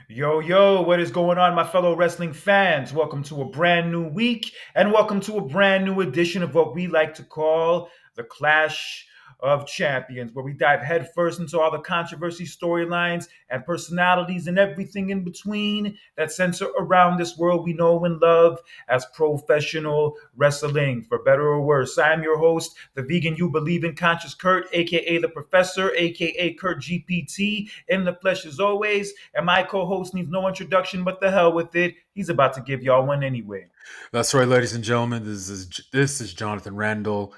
Yo, yo, what is going on, my fellow wrestling fans? Welcome to a brand new week and welcome to a brand new edition of what we like to call the Clash of Champions, where we dive headfirst into all the controversy, storylines, and personalities and everything in between that center around this world we know and love as professional wrestling, for better or worse. I'm your host, the vegan you believe in, Conscious Kurt, aka the Professor, aka Kurt GPT, in the flesh as always. And my co-host needs no introduction, but the hell with it. He's about to give y'all one anyway. That's right, ladies and gentlemen. This is Jonathan Randall,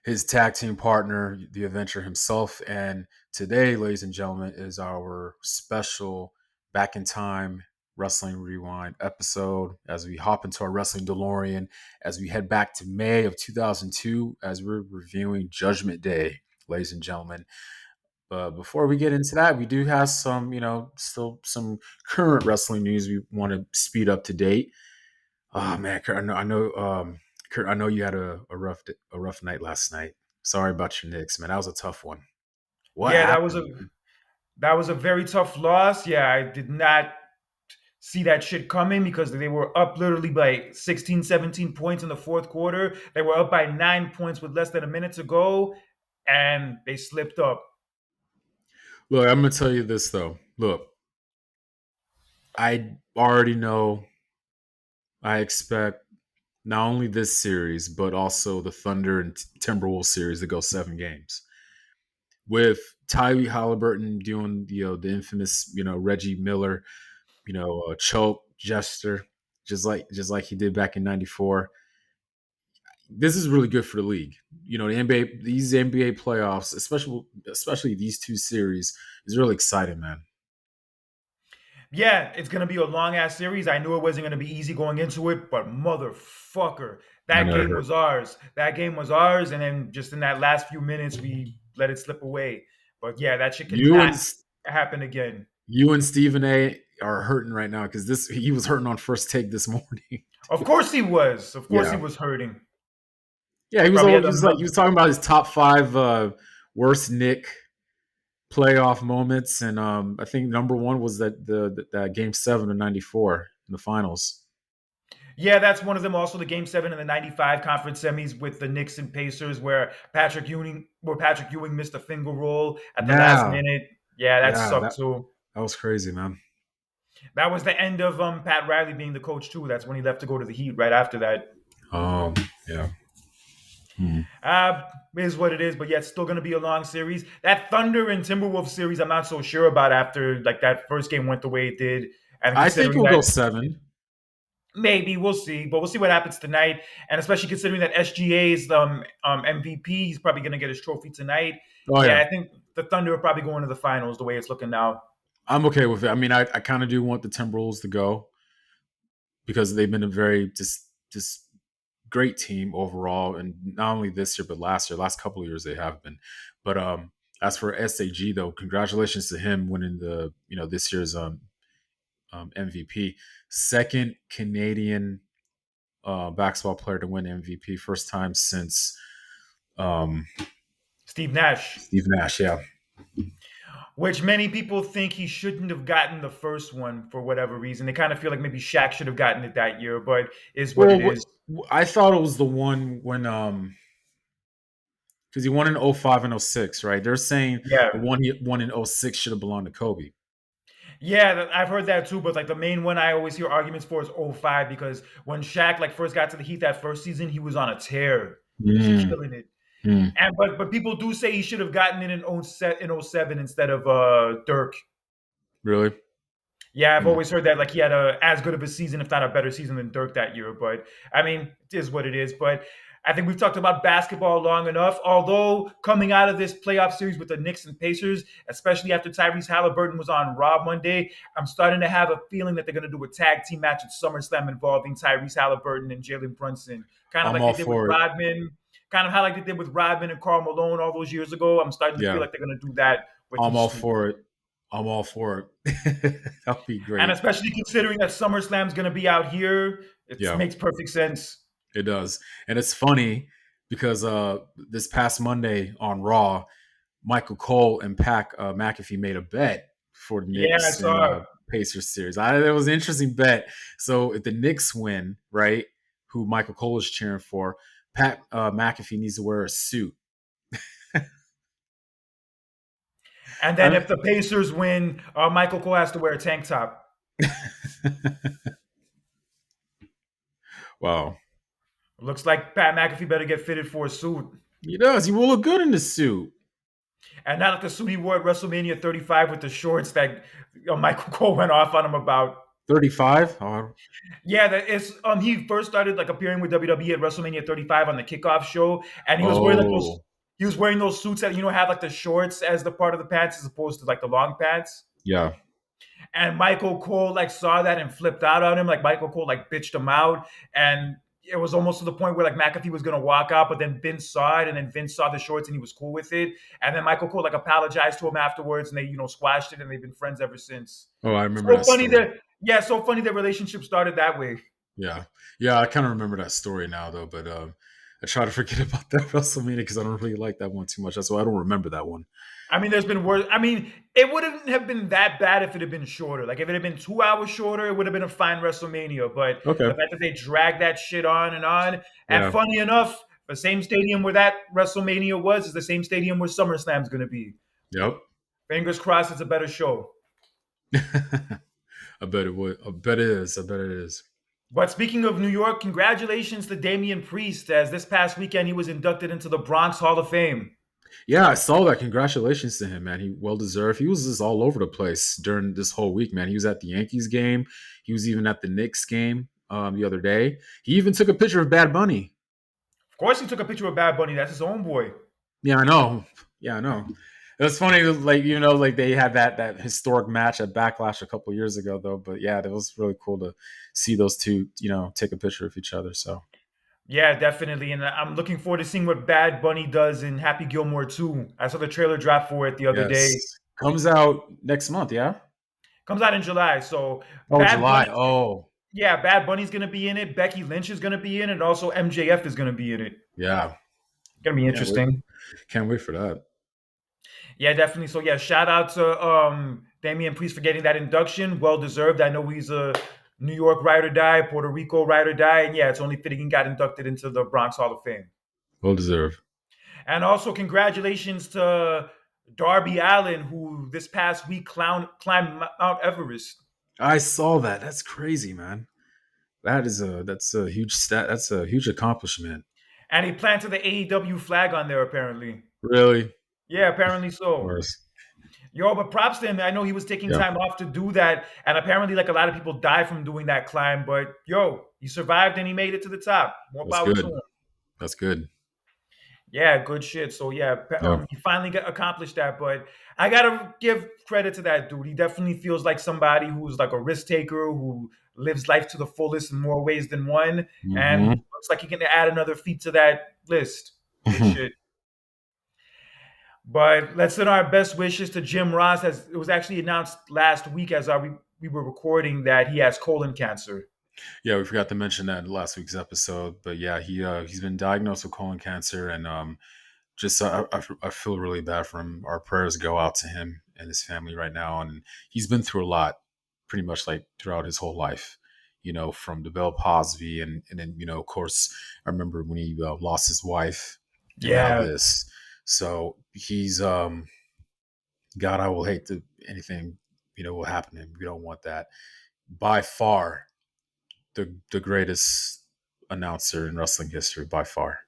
his tag team partner, the Adventure himself, and today, ladies and gentlemen, is our special Back in Time Wrestling Rewind episode. As we hop into our wrestling DeLorean, as we head back to May of 2002, as we're reviewing Judgment Day, ladies and gentlemen. But before we get into that, we do have some, still some current wrestling news we want to speed up to date. Oh man, Kurt, Kurt, I know you had a rough night last night. Sorry about your Knicks, man. That was a tough one. What Yeah, that was a happened? that was a very tough loss. Yeah, I did not see that shit coming because they were up literally by 16, 17 points in the fourth quarter. They were up by 9 points with less than a minute to go, and they slipped up. Look, I'm gonna tell you this though. Look, I already know. I expect not only this series but also the Thunder and Timberwolves series to go 7 games. With Tyree Halliburton doing the infamous Reggie Miller choke gesture, just like he did back in '94. This is really good for the league. The NBA, these NBA playoffs, especially these two series, is really exciting, man. Yeah, it's gonna be a long ass series. I knew it wasn't gonna be easy going into it, but motherfucker, I that know it game hurt. was ours. That game was ours, and then just in that last few minutes, we let it slip away. But yeah, that shit You and cannot happen again. you and Stephen A are hurting right now because this he was hurting on first take this morning. Of course he was. Of course he Yeah, was hurting. yeah. He was Probably all had he was like he was talking about his top five worst Nick playoff moments, and I think number one was that game 7 of '94 in the finals. Yeah, that's one of them. Also, the Game Seven in the '95 conference semis with the Knicks and Pacers, where Patrick Ewing missed a finger roll at the last Yeah, minute. Yeah, that yeah. sucked That too. that was crazy, man. That was the end of Pat Riley being the coach too. That's when he left to go to the Heat. Right after that, Yeah. Hmm. is what it is. But yeah, it's still going to be a long series. That Thunder and Timberwolves series, I'm not so sure about after like that first game went the way it did, and I think considering it'll go that 7. maybe we'll see, but we'll see what happens tonight. And especially considering that SGA's MVP, he's probably going to get his trophy tonight. Oh Yeah, yeah, I think the Thunder are probably going to the finals the way it's looking now. I'm okay with it. I mean, I kind of do want the Timberwolves to go because they've been a very just great team overall, and not only this year but last couple of years they have been. But as for SAG though, congratulations to him winning the this year's MVP, second Canadian basketball player to win MVP, first time since um, Steve Nash, Steve Nash. Yeah. which many people think he shouldn't have gotten the first one for whatever reason. They kind of feel like maybe Shaq should have gotten it that year, but is what it Well, is. I thought it was the one when because he won in '05 and '06, right? They're saying Yeah. the one he won in '06 should have belonged to Kobe. Yeah, I've heard that too. But like the main one I always hear arguments for is '05 because when Shaq like first got to the Heat that first season, he was on a tear. He was Mm, killing it. mm, And but people do say he should have gotten it in '07 instead of Dirk. really? Yeah, I've Mm. always heard that like he had a as good of a season, if not a better season than Dirk that year. But I mean, it is what it is. But I think we've talked about basketball long enough. Although coming out of this playoff series with the Knicks and Pacers, especially after Tyrese Halliburton was on Raw Monday, I'm starting to have a feeling that they're going to do a tag team match at SummerSlam involving Tyrese Halliburton and Jalen Brunson, kind of I'm like they all did with for it. Rodman, kind of how like they did with Rodman and Karl Malone all those years ago. I'm starting to feel Yeah, like they're going to do that with I'm these all two. for it. I'm all for it. That'll be And great. especially considering that SummerSlam's going to be out here, it Yeah, makes perfect sense. it does. And it's funny because this past Monday on Raw, Michael Cole and Pac McAfee made a bet for the Yeah, I Knicks, and saw. Pacers series. That was an interesting bet. So if the Knicks win, right, who Michael Cole is cheering for, Pat McAfee needs to wear a suit. And then I if the Pacers win, Michael Cole has to wear a tank top. wow. Looks like Pat McAfee better get fitted for a suit. He does. He will look good in the suit. And not like the suit he wore at WrestleMania 35 with the shorts that Michael Cole went off on him about. 35? Oh, Yeah, that is. He first started like appearing with WWE at WrestleMania 35 on the kickoff show, and he was wearing like those. oh, He was wearing those suits that have like the shorts as the part of the pants as opposed to like the long pants. yeah. And Michael Cole like saw that and flipped out on him. Like Michael Cole like bitched him out, and it was almost to the point where like McAfee was gonna walk out, but then Vince saw it, and then Vince saw the shorts and he was cool with it. And then Michael Cole like apologized to him afterwards, and they squashed it, and they've been friends ever since. Oh, I remember So that funny story. that yeah, so funny their relationship started that way. Yeah. Yeah, I kind of remember that story now, though, but I try to forget about that WrestleMania because I don't really like that one too much. That's why I don't remember that one. I mean, there's been worse. I mean, it wouldn't have been that bad if it had been shorter. Like if it had been 2 hours shorter, it would have been a fine WrestleMania. But the Okay. fact that they dragged that shit on and on, and Yeah. funny enough, the same stadium where that WrestleMania was is the same stadium where SummerSlam's going to be. Yep. Fingers crossed, it's a better show. I bet it would. I bet it is. I bet it is. But speaking of New York, congratulations to Damien Priest, as this past weekend he was inducted into the Bronx Hall of Fame. Yeah, I saw that. Congratulations to him, man. He well deserved. He was just all over the place during this whole week, man. He was at the Yankees game. He was even at the Knicks game the other day. He even took a picture of Bad Bunny. Of course, he took a picture of Bad Bunny. That's his own boy. Yeah, I know. Yeah, I know. It was funny, like like they had that historic match at Backlash a couple years ago, though. But yeah, it was really cool to see those two, take a picture of each other. So Yeah, definitely. And I'm looking forward to seeing what Bad Bunny does in Happy Gilmore 2. I saw the trailer drop for it the other day. yes, comes out next month. Yeah. Comes out in July. So Oh, Bad July. Bunny, Oh, yeah, Bad Bunny's gonna be in it. Becky Lynch is gonna be in it. And also MJF is gonna be in it. yeah. Gonna be Can't wait. interesting. Can't wait for that. Yeah, definitely. So yeah, shout out to Damian Priest for getting that induction. Well deserved. I know he's a New York ride or die, Puerto Rico ride or die, and yeah, it's only fitting he got inducted into the Bronx Hall of Fame. Well deserved. And also, congratulations to Darby Allin, who this past week climbed Mount Everest. I saw that. That's crazy, man. That's a huge stat. That's a huge accomplishment. And he planted the AEW flag on there, apparently. Really? Yeah, apparently Of so. course. Yo, but props to him. I know he was taking Yeah. time off to do that. And apparently, like a lot of people die from doing that climb. But yo, he survived and he made it to the top. More That's power to good. him. That's good. Yeah, good shit. So yeah, Yeah. he finally got accomplished that. But I gotta give credit to that dude. He definitely feels like somebody who's like a risk taker who lives life to the fullest in more ways than one, and Hmm. looks like he can add another feat to that list. Good shit. But let's send our best wishes to Jim Ross, as it was actually announced last week as we were recording that he has colon cancer. Yeah, we forgot to mention that in last week's episode, but yeah, he's been diagnosed with colon cancer, and just I feel really bad for him. Our prayers go out to him and his family right now, and he's been through a lot, pretty much like throughout his whole life. From the Bell Posby, and then of course, I remember when he lost his wife, and now Yeah, this. So he's God. I will hate to anything will happen to him. We don't want that. By far, the greatest announcer in wrestling history, by far.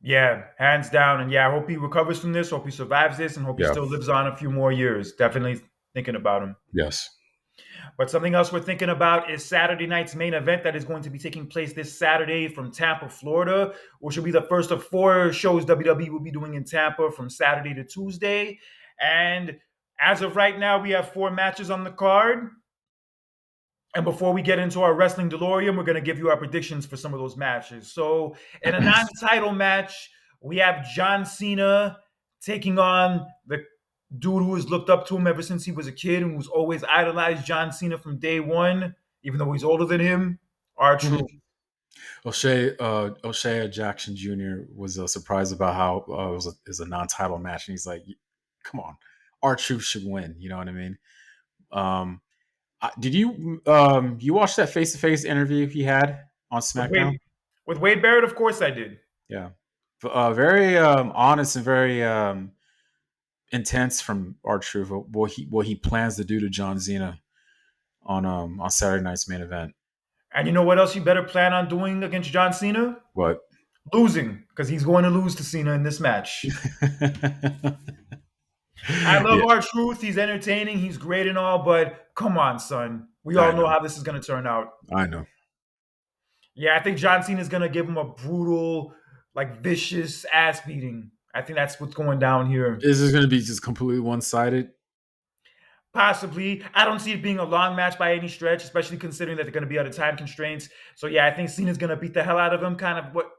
yeah, hands down. And yeah, I hope he recovers from this. Hope he survives this, and hope he Yeah. still lives on a few more years. Definitely thinking about him. Yes. But something else we're thinking about is Saturday night's main event that is going to be taking place this Saturday from Tampa, Florida, which will be the first of 4 shows WWE will be doing in Tampa from Saturday to Tuesday. And as of right now, we have 4 matches on the card. And before we get into our wrestling DeLorean, we're going to give you our predictions for some of those matches. So, in a non-title match, we have John Cena taking on the dude who has looked up to him ever since he was a kid and who's always idolized John Cena from day one, even though he's older than him. R-Truth. O'Shea Jackson Jr. was surprised about how it was a non-title match, and he's like, "Come on, our truth should win." You know what I mean? Um, Did you watch that face to face interview he had on With SmackDown? Wade with Wade Barrett, of course I did. Yeah, very honest and very intense from R Truth. What he plans to do to John Cena on Saturday night's main event. And you know what else you better plan on doing against John Cena? What? Losing, because he's going to lose to Cena in this match. I love Yeah, our truth. He's entertaining. He's great and all, but come on, son. We I all know know. how this is going to turn out. I know. Yeah, I think John Cena is going to give him a brutal, like vicious ass beating. I think that's what's going down here. Is this going to be just completely one sided? Possibly. I don't see it being a long match by any stretch, especially considering that they're going to be under time constraints. So yeah, I think Cena's going to beat the hell out of him. Kind of what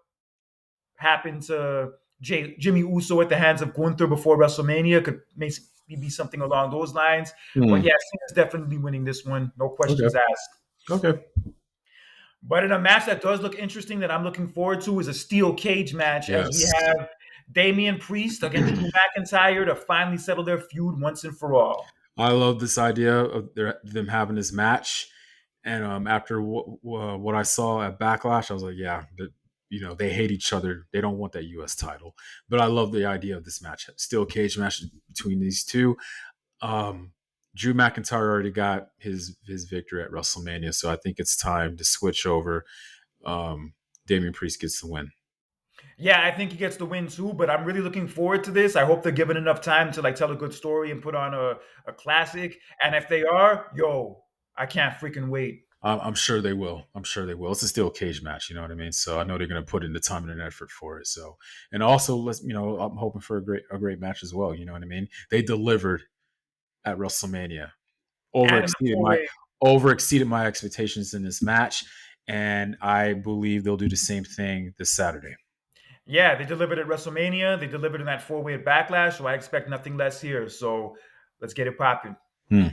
happened to Jimmy Uso at the hands of Gunther before WrestleMania could maybe be something along those lines. But Hmm. yeah, Cena's definitely winning this one. No Okay. questions asked. Okay. But in a match that does look interesting that I'm looking forward to is a steel cage match as we Yes. have Damien Priest against Drew McIntyre to finally settle their feud once and for all. I love this idea of them having this match. And after what I saw at Backlash, I was like, yeah, they hate each other. They don't want that U.S. title. But I love the idea of this match, steel cage match between these two. Um, Drew McIntyre already got his victory at WrestleMania, so I think it's time to switch over. Um, Damian Priest gets the win. Yeah, I think he gets the win too, but I'm really looking forward to this. I hope they're given enough time to like tell a good story and put on a classic. And if they are, yo, I can't freaking wait. I'm sure they will. I'm sure they will. It's a steel cage match, you know what I mean. So I know they're going to put in the time and effort for it. So, and also, I'm hoping for a great match as well. You know what I mean. They delivered at WrestleMania, over And in the exceeded four my way, over exceeded my expectations in this match, and I believe they'll do the same thing this Saturday. yeah, they delivered at WrestleMania. They delivered in that four-way at Backlash, so I expect nothing less here. So let's get it popping. Hmm.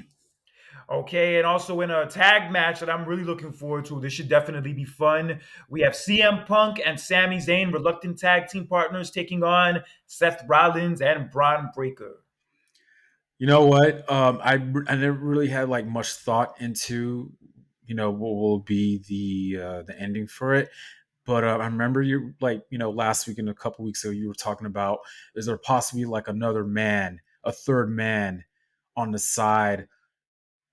Okay, and also in a tag match that I'm really looking forward to. This should definitely be fun. We have CM Punk and Sami Zayn, reluctant tag team partners, taking on Seth Rollins and Braun Breaker. You know what? I never really had like much thought into what will be the ending for it. But I remember you like last week and a couple weeks ago you were talking about, is there possibly like another man, a third man on the side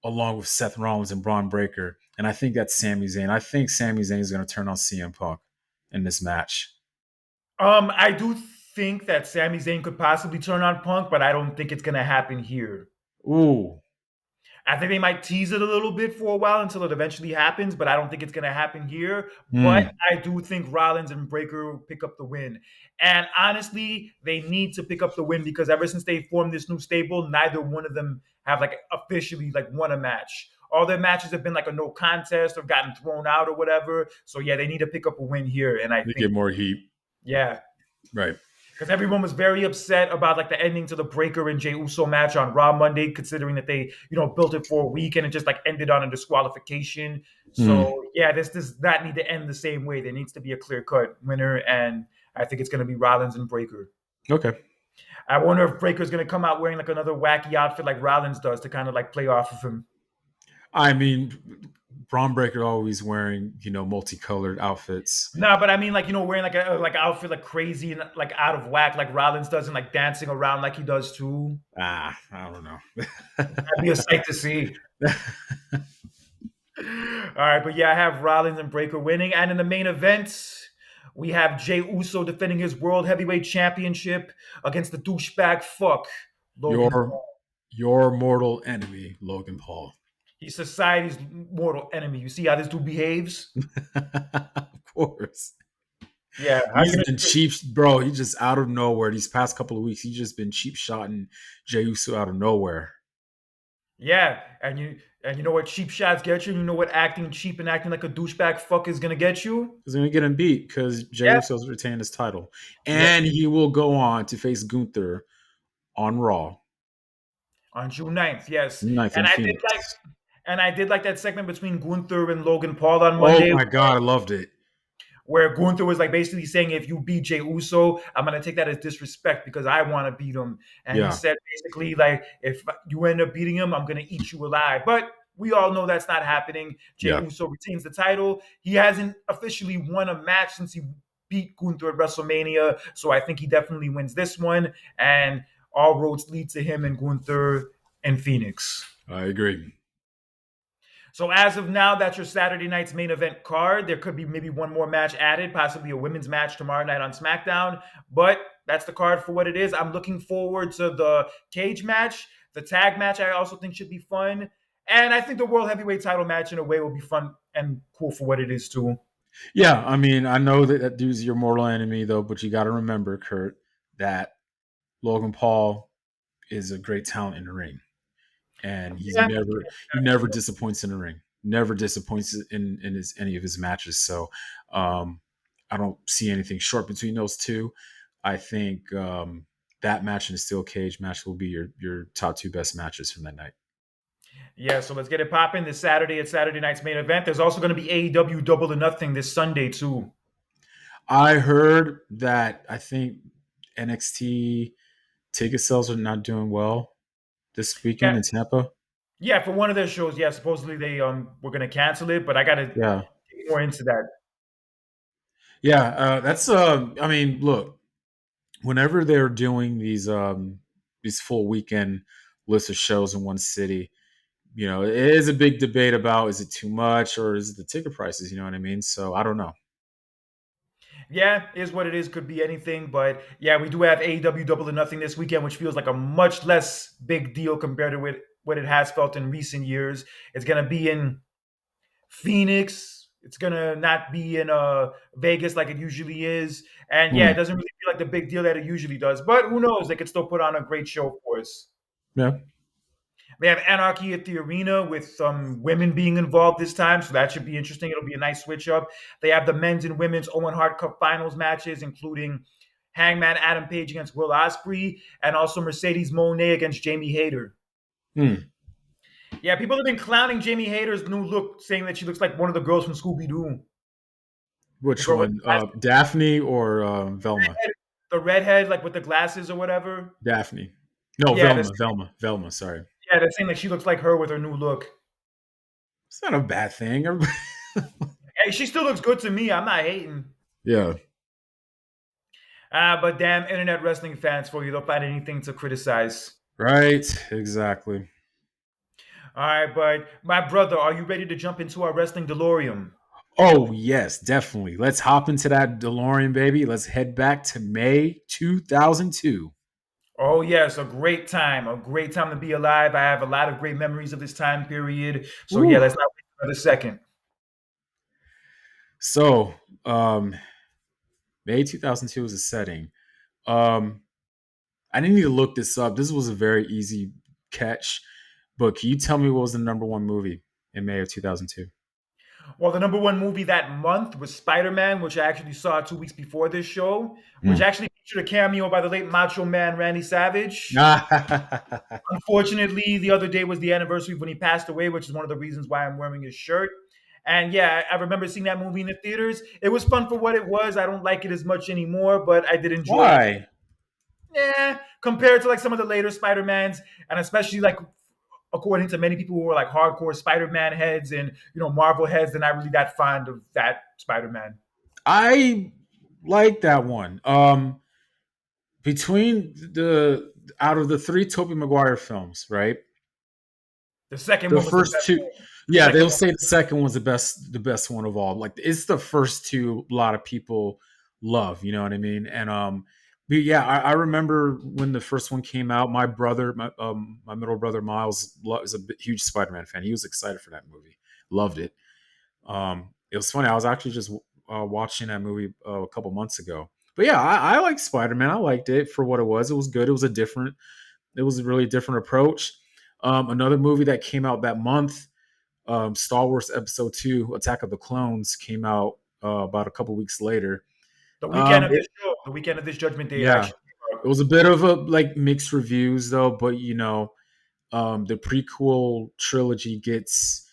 along with Seth Rollins and Braun Breaker, and I think that's Sami Zayn. I think Sami Zayn is going to turn on CM Punk in this match. I do think that Sami Zayn could possibly turn on Punk, but I don't think it's gonna happen here. Ooh. I think they might tease it a little bit for a while until it eventually happens, but I don't think it's going to happen here. But Hmm. I do think Rollins and Breaker pick up the win. And honestly, they need to pick up the win because ever since they formed this new stable, neither one of them have like officially like won a match. All their matches have been like a no contest or gotten thrown out or whatever. So yeah, they need to pick up a win here. And I They think, get more heat. yeah, Right. because everyone was very upset about like the ending to the Breaker and Jey Uso match on Raw Monday, considering that they built it for a week and it just like ended on a disqualification. Hmm. So yeah, this does not need to end the same way. There needs to be a clear cut winner, and I think it's going to be Rollins and Breaker. Okay. I wonder if Breaker's going to come out wearing like another wacky outfit like Rollins does to kind of like play off of him. I mean, Braun Breaker always wearing multicolored outfits. No, but I mean like wearing like a like outfit like crazy and like out of whack like Rollins does and like dancing around like he does too. I don't know. That'd be a sight to see. All right, but yeah, I have Rollins and Breaker winning. And in the main event, we have Jey Uso defending his World Heavyweight Championship against the douchebag fuck, Logan your Paul. your mortal enemy, Logan Paul. He's society's mortal enemy. You see how this dude behaves? Of course. Yeah, how you He's gonna been cheap, bro. He just out of nowhere these past couple of weeks. He's just been cheap shotting Jey Uso out of nowhere. yeah, and you know what cheap shots get you? You know what acting cheap and acting like a douchebag fuck is gonna get you? He's gonna get him beat because Jey Yeah. Uso's retained his title, Yep. and he will go on to face Gunther on Raw On June 9th, yes. ninth And in I did like Phoenix. and I did like that segment between Gunther and Logan Paul on Oh Monday my god, I loved it. where Gunther was like basically saying, if you beat Jey Uso, I'm gonna take that as disrespect because I want to beat him. And he Yeah, said basically like, if you end up beating him, I'm gonna eat you alive. But we all know that's not happening. Jey Yeah, Uso retains the title. He hasn't officially won a match since he beat Gunther at WrestleMania, so I think he definitely wins this one, and all roads lead to him and Gunther and Phoenix. I agree. So as of now, that's your Saturday night's main event card. There could be maybe one more match added, possibly a women's match tomorrow night on SmackDown. But that's the card for what it is. I'm looking forward to the cage match. The tag match I also think should be fun. And I think the World Heavyweight title match in a way will be fun and cool for what it is too. Yeah, I mean, I know that that dude's your mortal enemy, though, but you got to remember, Kurt, that Logan Paul is a great talent in the ring, and Yeah. he never disappoints in the ring, never disappoints in his any of his matches. So, um, I don't see anything short between those two. I think that match and the steel cage match will be your top two best matches from that night. Yeah, so let's get it popping this Saturday at Saturday night's main event. There's also going to be AEW Double or Nothing this Sunday too. I heard that I think NXT ticket sales are not doing well this weekend Yeah, in Tampa. yeah, for one of their shows, yeah, supposedly they were going to cancel it, but I got to Yeah, get more into that. yeah. That's. I mean, look. Whenever they're doing these full weekend lists of shows in one city, it is a big debate about is it too much or is it the ticket prices? You know what I mean? So I don't know. Yeah, is what it is. Could be anything, but yeah, we do have AEW Double or Nothing this weekend, which feels like a much less big deal compared to what it has felt in recent years. It's gonna be in Phoenix. It's gonna not be in Vegas like it usually is, and yeah, it Hmm. doesn't really feel like the big deal that it usually does. But who knows? They could still put on a great show for us. Yeah. They have Anarchy at the Arena with some women being involved this time, so that should be interesting. It'll be a nice switch up. They have the men's and women's Owen Hart Cup Finals matches, including Hangman Adam Page against Will Ospreay, and also Mercedes Moné against Jamie Hayter. Hmm. Yeah, people have been clowning Jamie Hayter's new look, saying that she looks like one of the girls from Scooby Doo. The Which girl with one? Daphne or Velma? the redhead, like with the glasses or whatever. Daphne. No, Yeah, Velma. Velma. Velma. Sorry. they're saying like she looks like her with her new look. It's not a bad thing. Hey, she still looks good to me. I'm not hating. Yeah. But damn internet wrestling fans for you, they'll find anything to criticize. Right. Exactly. All right, but my brother, are you ready to jump into our wrestling DeLorean? Oh yes, definitely. Let's hop into that DeLorean, baby. Let's head back to May 2002. Oh yes, a great time to be alive. I have a lot of great memories of this time period. So yeah, Woo. let's not wait another second. So, um, May 2002 is a setting. Um, I didn't need to look this up. This was a very easy catch. But can you tell me what was the number one movie in May of 2002? Well, the number one movie that month was Spider-Man, which I actually saw 2 weeks before this show, which Mm. actually featured a cameo by the late Macho Man Randy Savage. Unfortunately, the other day was the anniversary of when he passed away, which is one of the reasons why I'm wearing his shirt. And yeah, I remember seeing that movie in the theaters. It was fun for what it was. I don't like it as much anymore, but I did enjoy it. Why? Yeah, compared to like some of the later Spider-Mans, and especially like according to many people who are like hardcore Spider-Man heads and Marvel heads, they're not really that fond of that Spider-Man. I like that one. Between the out of the three Tobey Maguire films, right? The second The one was the first best two, one. The yeah, second they'll one. say the second one's the best one of all. Like it's the first two, a lot of people love. You know what I mean? And but yeah, I remember when the first one came out. My brother, my middle brother Miles, is a huge Spider-Man fan. He was excited for that movie, loved it. It was funny. I was actually just watching that movie a couple months ago. But yeah, I like Spider-Man. I liked it for what it was. It was good. It was a different. It was a really different approach. Another movie that came out that month, Star Wars Episode Two: Attack of the Clones, came out about a couple weeks later. The weekend of It, this show, the weekend of this Judgment Day, it yeah, actually came it out. was a bit of a like mixed reviews though, but the prequel trilogy gets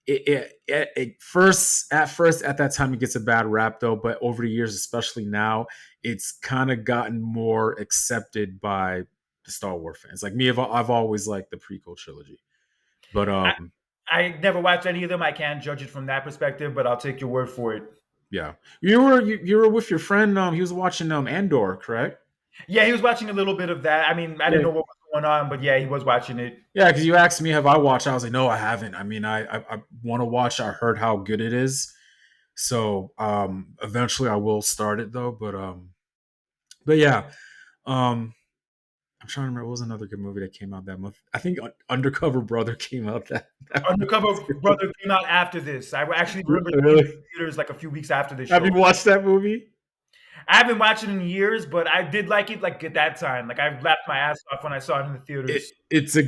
it at that time it gets a bad rap though, but over the years, especially now, it's kind of gotten more accepted by the Star Wars fans. Like me, I've always liked the prequel trilogy, but I, I never watched any of them. I can't judge it from that perspective, but I'll take your word for it. Yeah, you were with your friend. He was watching Andor, correct? Yeah, he was watching a little bit of that. I mean, I didn't Yeah, know what was going on, but yeah, he was watching it. yeah. Because you asked me, have I watched? I was like, no, I haven't. I mean, I want to watch. I heard how good it is, so eventually I will start it though. But yeah, um, I'm trying to remember. What was another good movie that came out that month? I think Undercover Brother came out that month Undercover too. Brother came out after this. I actually remember seeing it Really? in theaters like a few weeks after this Have show. you watched that movie? I haven't watched it in years, but I did like it like at that time. Like I laughed my ass off when I saw it in the theaters. It's a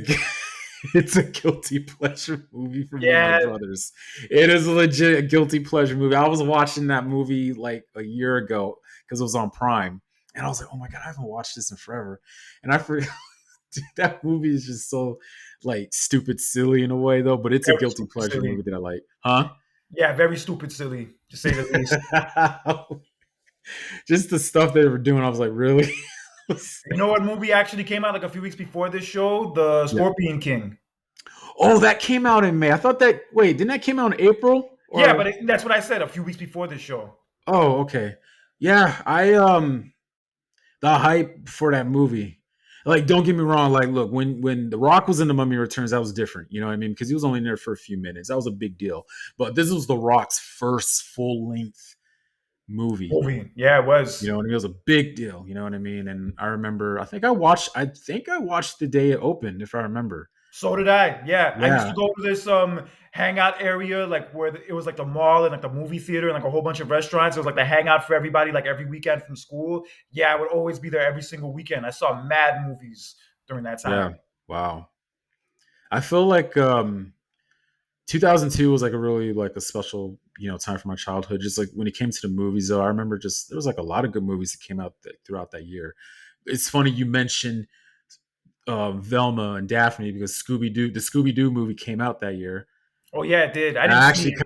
it's a guilty pleasure movie for me and my Yeah, brothers. It is a legit guilty pleasure movie. I was watching that movie like a year ago because it was on Prime, and I was like, "Oh my god, I haven't watched this in forever." And I forgot dude, that movie is just so like stupid, silly in a way though. But it's a very guilty stupid pleasure silly. movie that I like, huh? Yeah, very stupid silly, to say the least. Just the stuff they were doing, I was like, really? You know what movie actually came out like a few weeks before this show? The Yeah. Scorpion King. Oh, that came out in May. I thought that. Wait, didn't that came out in April? Yeah, but Or that's what I said a few weeks before this show. oh, okay. Yeah, I the hype for that movie. Like, don't get me wrong. Like, look, when The Rock was in The Mummy Returns, that was different. You know what I mean? Because he was only in there for a few minutes. That was a big deal. But this was The Rock's first full length movie. Movie. Yeah, it You was. know, and it was a big deal. You know what I mean? And I remember, I think I watched the day it opened, if I remember. So did I. Yeah, I used to Yeah, go to this hangout area, like where it was like the mall and like the movie theater and like a whole bunch of restaurants. It was like the hangout for everybody, like every weekend from school. Yeah, I would always be there every single weekend. I saw mad movies during that yeah. time. Wow. I feel like 2002 was like a really like a special time for my childhood. Just like when it came to the movies, though, I remember just there was like a lot of good movies that came out throughout that year. It's funny you mentioned Velma and Daphne because the Scooby Doo movie came out that year. Oh yeah, it did. I And didn't I see actually it.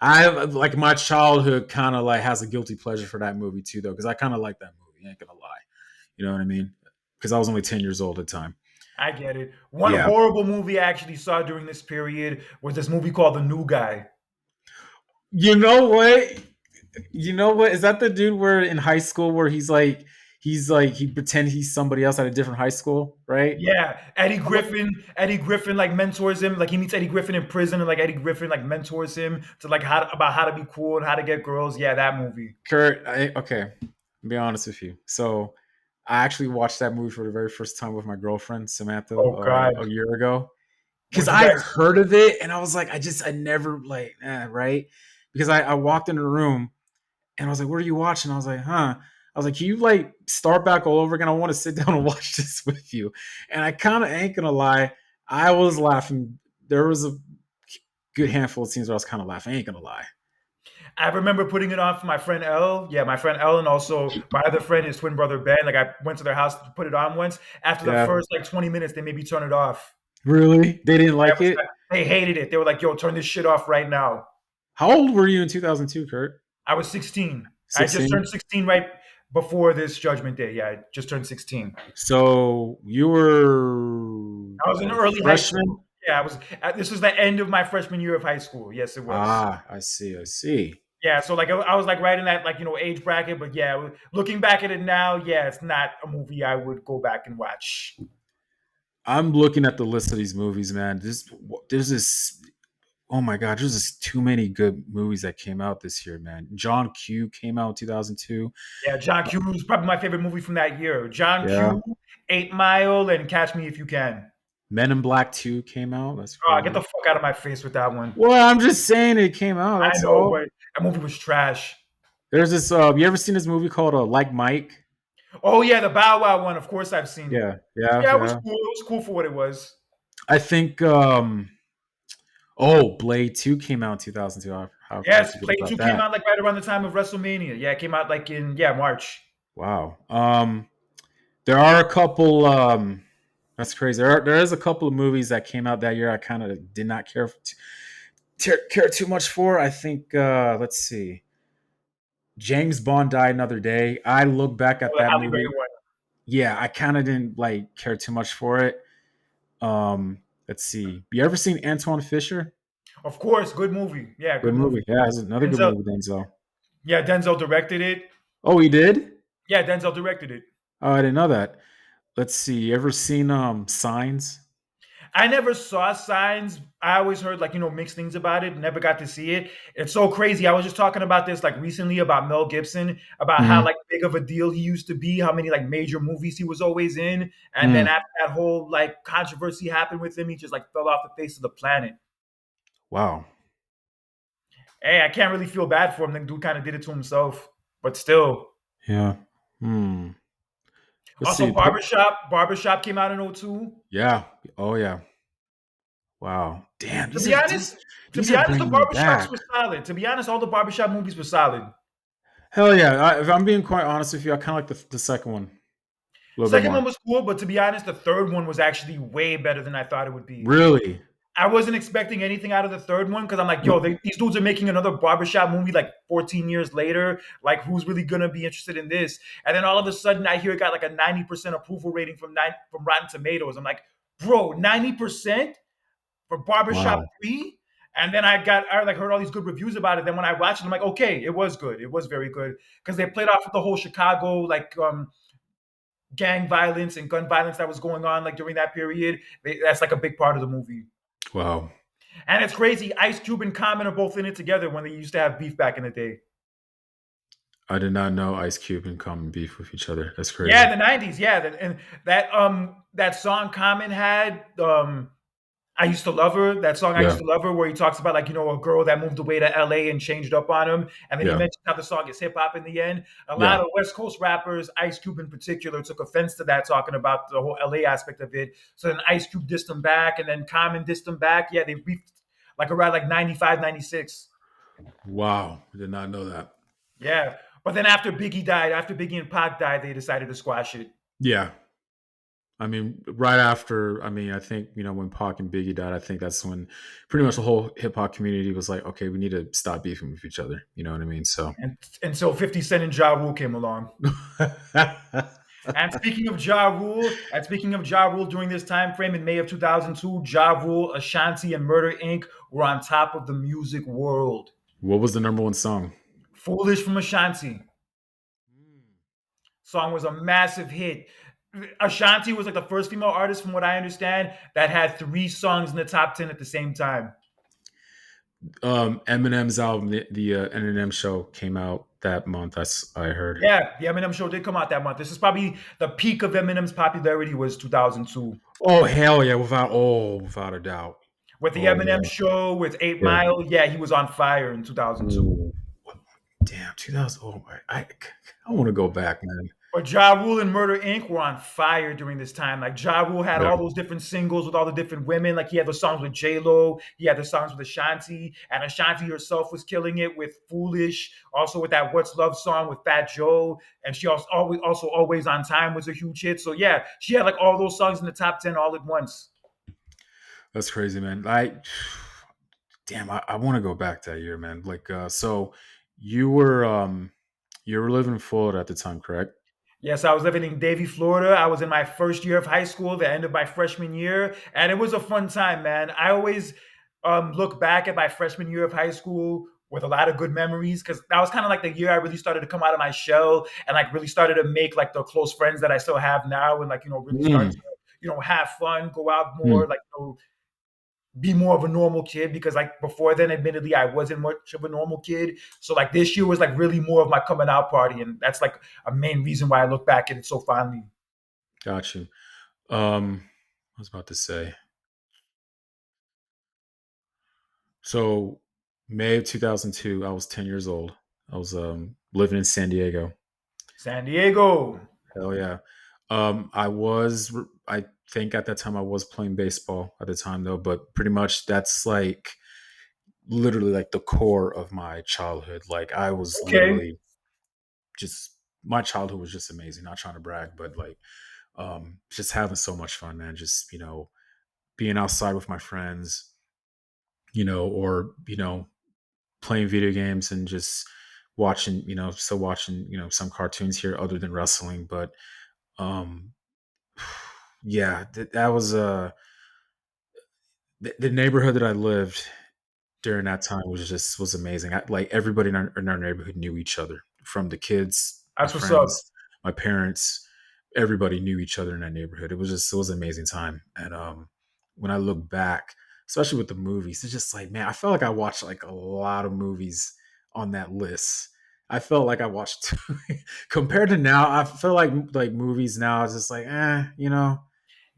I have like my childhood kind of like has a guilty pleasure for that movie too, though, because I kind of like that movie. I ain't gonna lie, you know what I mean? Because I was only 10 years old at the time. I get it. One Yeah, horrible movie I actually saw during this period was this movie called The New Guy. you know what? You know what? Is that the dude where in high school where he's like he pretend he's somebody else at a different high school, right? Yeah, Eddie I'm like, Griffin. Eddie Griffin like mentors him. Like he meets Eddie Griffin in prison, and like Eddie Griffin like mentors him to like about how to be cool and how to get girls. Yeah, that movie. Kurt, okay, I'll be honest with you. So I actually watched that movie for the very first time with my girlfriend Samantha Oh God, a year ago because what'd you I guys? heard of it and I was like, I never like, right? Because I walked in the room and I was like, "What are you watching?" I was like, "Huh." I was like, "Can you like start back all over again? I want to sit down and watch this with you." And I kind of ain't gonna lie, I was laughing. There was a good handful of scenes where I was kind of laughing. I ain't gonna lie. I remember putting it on for my friend L. Yeah, my friend L, and also my other friend, his twin brother Ben. Like I went to their house to put it on once. After the Yeah, first like 20 minutes, they made me turn it off. really? They didn't Yeah, like it. they hated it. They were like, "Yo, turn this shit off right now." How old were you in 2002, Kurt? I was 16. I just 16. turned 16 right before this Judgment Day. Yeah, I just turned 16. So you were I was in a early high freshman. school. Yeah, I was. This was the end of my freshman year of high school. Yes, it was. Ah, I see. I see. Yeah, so like I was like right in that like age bracket. But yeah, looking back at it now, yeah, it's not a movie I would go back and watch. I'm looking at the list of these movies, man. There's this. Oh my god, there's just too many good movies that came out this year, man. John Q came out in 2002. Yeah, John Q was probably my favorite movie from that year. John Yeah. Q, 8 Mile, and Catch Me If You Can. Men in Black 2 came out. That's Oh, get the crazy. fuck out of my face with that one. Well, I'm just saying it came out. I That's know, all. but that movie was trash. There's this. You ever seen this movie called Like Mike? Oh yeah, the Bow Wow one. Of course, I've seen it. Yeah, yeah, Yeah, it was yeah. cool. It was cool for what it was. I think. Blade 2 came out in 2002. How I Yes, forget Play about 2 came that? out like right around the time of WrestleMania. Yeah, it came out like in March. Wow. There are a couple. That's crazy. There is a couple of movies that came out that year. I kind of did not care too much for. I think. Let's see. James Bond died another day. I look back Oh, at the that Halle Berry movie. one. Yeah, I kind of didn't like care too much for it. Let's see. You ever seen Antoine Fisher? Of course, good movie. Yeah, Good good movie. movie. Yeah, it's another good Denzel. movie, Denzel. Yeah, Denzel directed it. Oh, he did? Yeah, Denzel directed it. Oh, I didn't know that. Let's see. You ever seen Signs? I never saw Signs. I always heard like mixed things about it. Never got to see it. It's so crazy. I was just talking about this like recently about Mel Gibson, about how Hmm. like big of a deal he used to be, how many like major movies he was always in, and then Mm. after that whole like controversy happened with him, he just like fell off the face of the planet. Wow. Hey, I can't really feel bad for him. The dude kind of did it to himself, but still. Yeah. Hmm. Let's Also, see. Barbershop came out in '02. Yeah. Oh yeah. Wow. Damn. To These be are honest, these to these be are honest, the bringing me barbershops back. were solid. To be honest, all the barbershop movies were solid. Hell yeah. If I'm being quite honest with you, I kind of like the second one a little bit Second one more. was cool, but to be honest, the third one was actually way better than I thought it would be. Really? I wasn't expecting anything out of the third one because I'm like, yo, these dudes are making another barbershop movie like 14 years later. Like, who's really gonna be interested in this? And then all of a sudden, I hear it got like a 90% approval rating from Rotten Tomatoes. I'm like, bro, 90% for Barbershop Wow. 3? And then I like heard all these good reviews about it. Then when I watched it, I'm like, okay, it was good. It was very good because they played off with the whole Chicago like gang violence and gun violence that was going on like during that period. That's like a big part of the movie. Wow. And it's crazy. Ice Cube and Common are both in it together when they used to have beef back in the day. I did not know Ice Cube and Common beef with each other. That's Yeah, crazy. the '90s. Yeah, and that song Common had I used to love her. That song I Yeah. used to love her, where he talks about like a girl that moved away to LA and changed up on him, and then he Yeah. mentioned how the song is hip hop in the end. A lot Yeah. of West Coast rappers, Ice Cube in particular, took offense to that, talking about the whole LA aspect of it. So then Ice Cube dissed him back, and then Common dissed him back. Yeah, they beefed like around like '95, '96. Wow. I did not know that. Yeah, but then after Biggie died, after Biggie and Pac died, they decided to squash it. Yeah. I mean, right after, I mean, I think, when Pac and Biggie died, I think that's when pretty much the whole hip hop community was like, okay, we need to stop beefing with each other. You know what I mean? So, And so 50 Cent and Ja Rule came along. And speaking of Ja Rule, during this time frame in May of 2002, Ja Rule, Ashanti, and Murder Inc. were on top of the music world. what was the number one song? Foolish from Ashanti. Song was a massive hit. Ashanti was like the first female artist, from what I understand, that had 3 songs in the top 10 at the same time. Eminem's album, the Eminem show came out that month. I heard. Yeah, the Eminem show did come out that month. This is probably the peak of Eminem's popularity was 2002. Oh hell yeah! Without a doubt. With the Oh Eminem yeah, show, with 8 yeah. Mile, yeah, he was on fire in 2002. Ooh, damn, 2000. Oh my, I want to go back, man. But Ja Rule and Murder Inc. were on fire during this time. Like Ja Rule had Yeah, all those different singles with all the different women. Like he had the songs with J Lo, he had the songs with Ashanti, and Ashanti herself was killing it with "Foolish." Also with that "What's Love" song with Fat Joe, and she also "Always on Time" was a huge hit. So yeah, she had like all those songs in the top 10 all at once. that's crazy, man. Damn, I want to go back that year, man. Like, so you were you were living in Florida at the time, correct? Yes, I was living in Davie, Florida. I was in my first year of high school, the end of my freshman year, and it was a fun time, man. I always look back at my freshman year of high school with a lot of good memories because that was kind of like the year I really started to come out of my shell and like really started to make like the close friends that I still have now, and like really start Mm, to have fun, go out more, mm. like be more of a normal kid because like before then admittedly I wasn't much of a normal kid, so like this year was like really more of my coming out party, and that's like a main reason why I look back at it so fondly. Got you. I was about to say. So May of 2002, I was 10 years old. I was living in San Diego. San Diego. Hell yeah. I think at that time I was playing baseball at the time though, but pretty much that's like literally like the core of my childhood. Like I was Okay. literally just my childhood was just amazing. Not trying to brag, but like just having so much fun, man. Just, being outside with my friends, or, playing video games and just watching, still watching, some cartoons here other than wrestling. But um yeah, that was the neighborhood that I lived. during that time was amazing. Like everybody in our neighborhood knew each other, from the kids, my That's what's up. friends, my parents. Everybody knew each other in that neighborhood. It was an amazing time. And when I look back, especially with the movies, it's just like, man, I felt like I watched like a lot of movies on that list. I felt like I watched compared to now. I feel like movies now is just like, you know,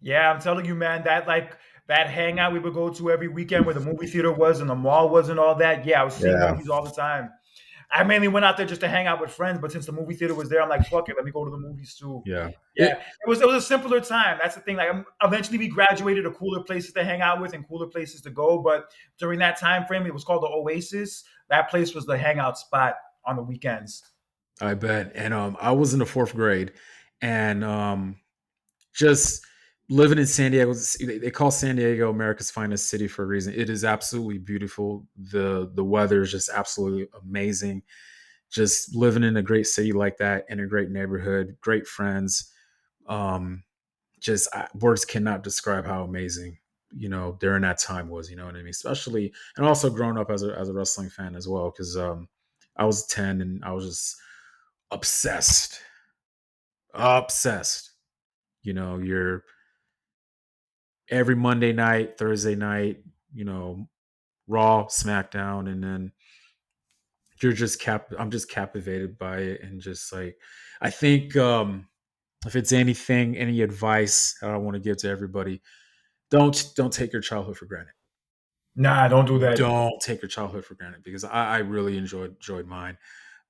Yeah, I'm telling you, man, that hangout we would go to every weekend where the movie theater was and the mall was and all that. Yeah, I was seeing yeah, movies all the time. I mainly went out there just to hang out with friends, but since the movie theater was there, I'm like, fuck it, let me go to the movies too. yeah. Yeah, it was a simpler time. That's the thing. Like, eventually we graduated to cooler places to hang out with and cooler places to go. But during that time frame, it was called the Oasis. That place was the hangout spot on the weekends. I bet. And I was in the fourth grade, and just living in San Diego. They call San Diego America's finest city for a reason. It is absolutely beautiful. The weather is just absolutely amazing. Just living in a great city like that, in a great neighborhood, great friends. Um, words cannot describe how amazing, during that time was. You know what I mean? Especially, and also growing up as a wrestling fan as well, because I was 10 and I was just obsessed, obsessed. You're every Monday night, Thursday night, you know, Raw, SmackDown, and then I'm just captivated by it, and just like, I think, if it's anything, any advice that I want to give to everybody, don't take your childhood for granted. Nah, don't do that. Don't take your childhood for granted, because I really enjoyed mine.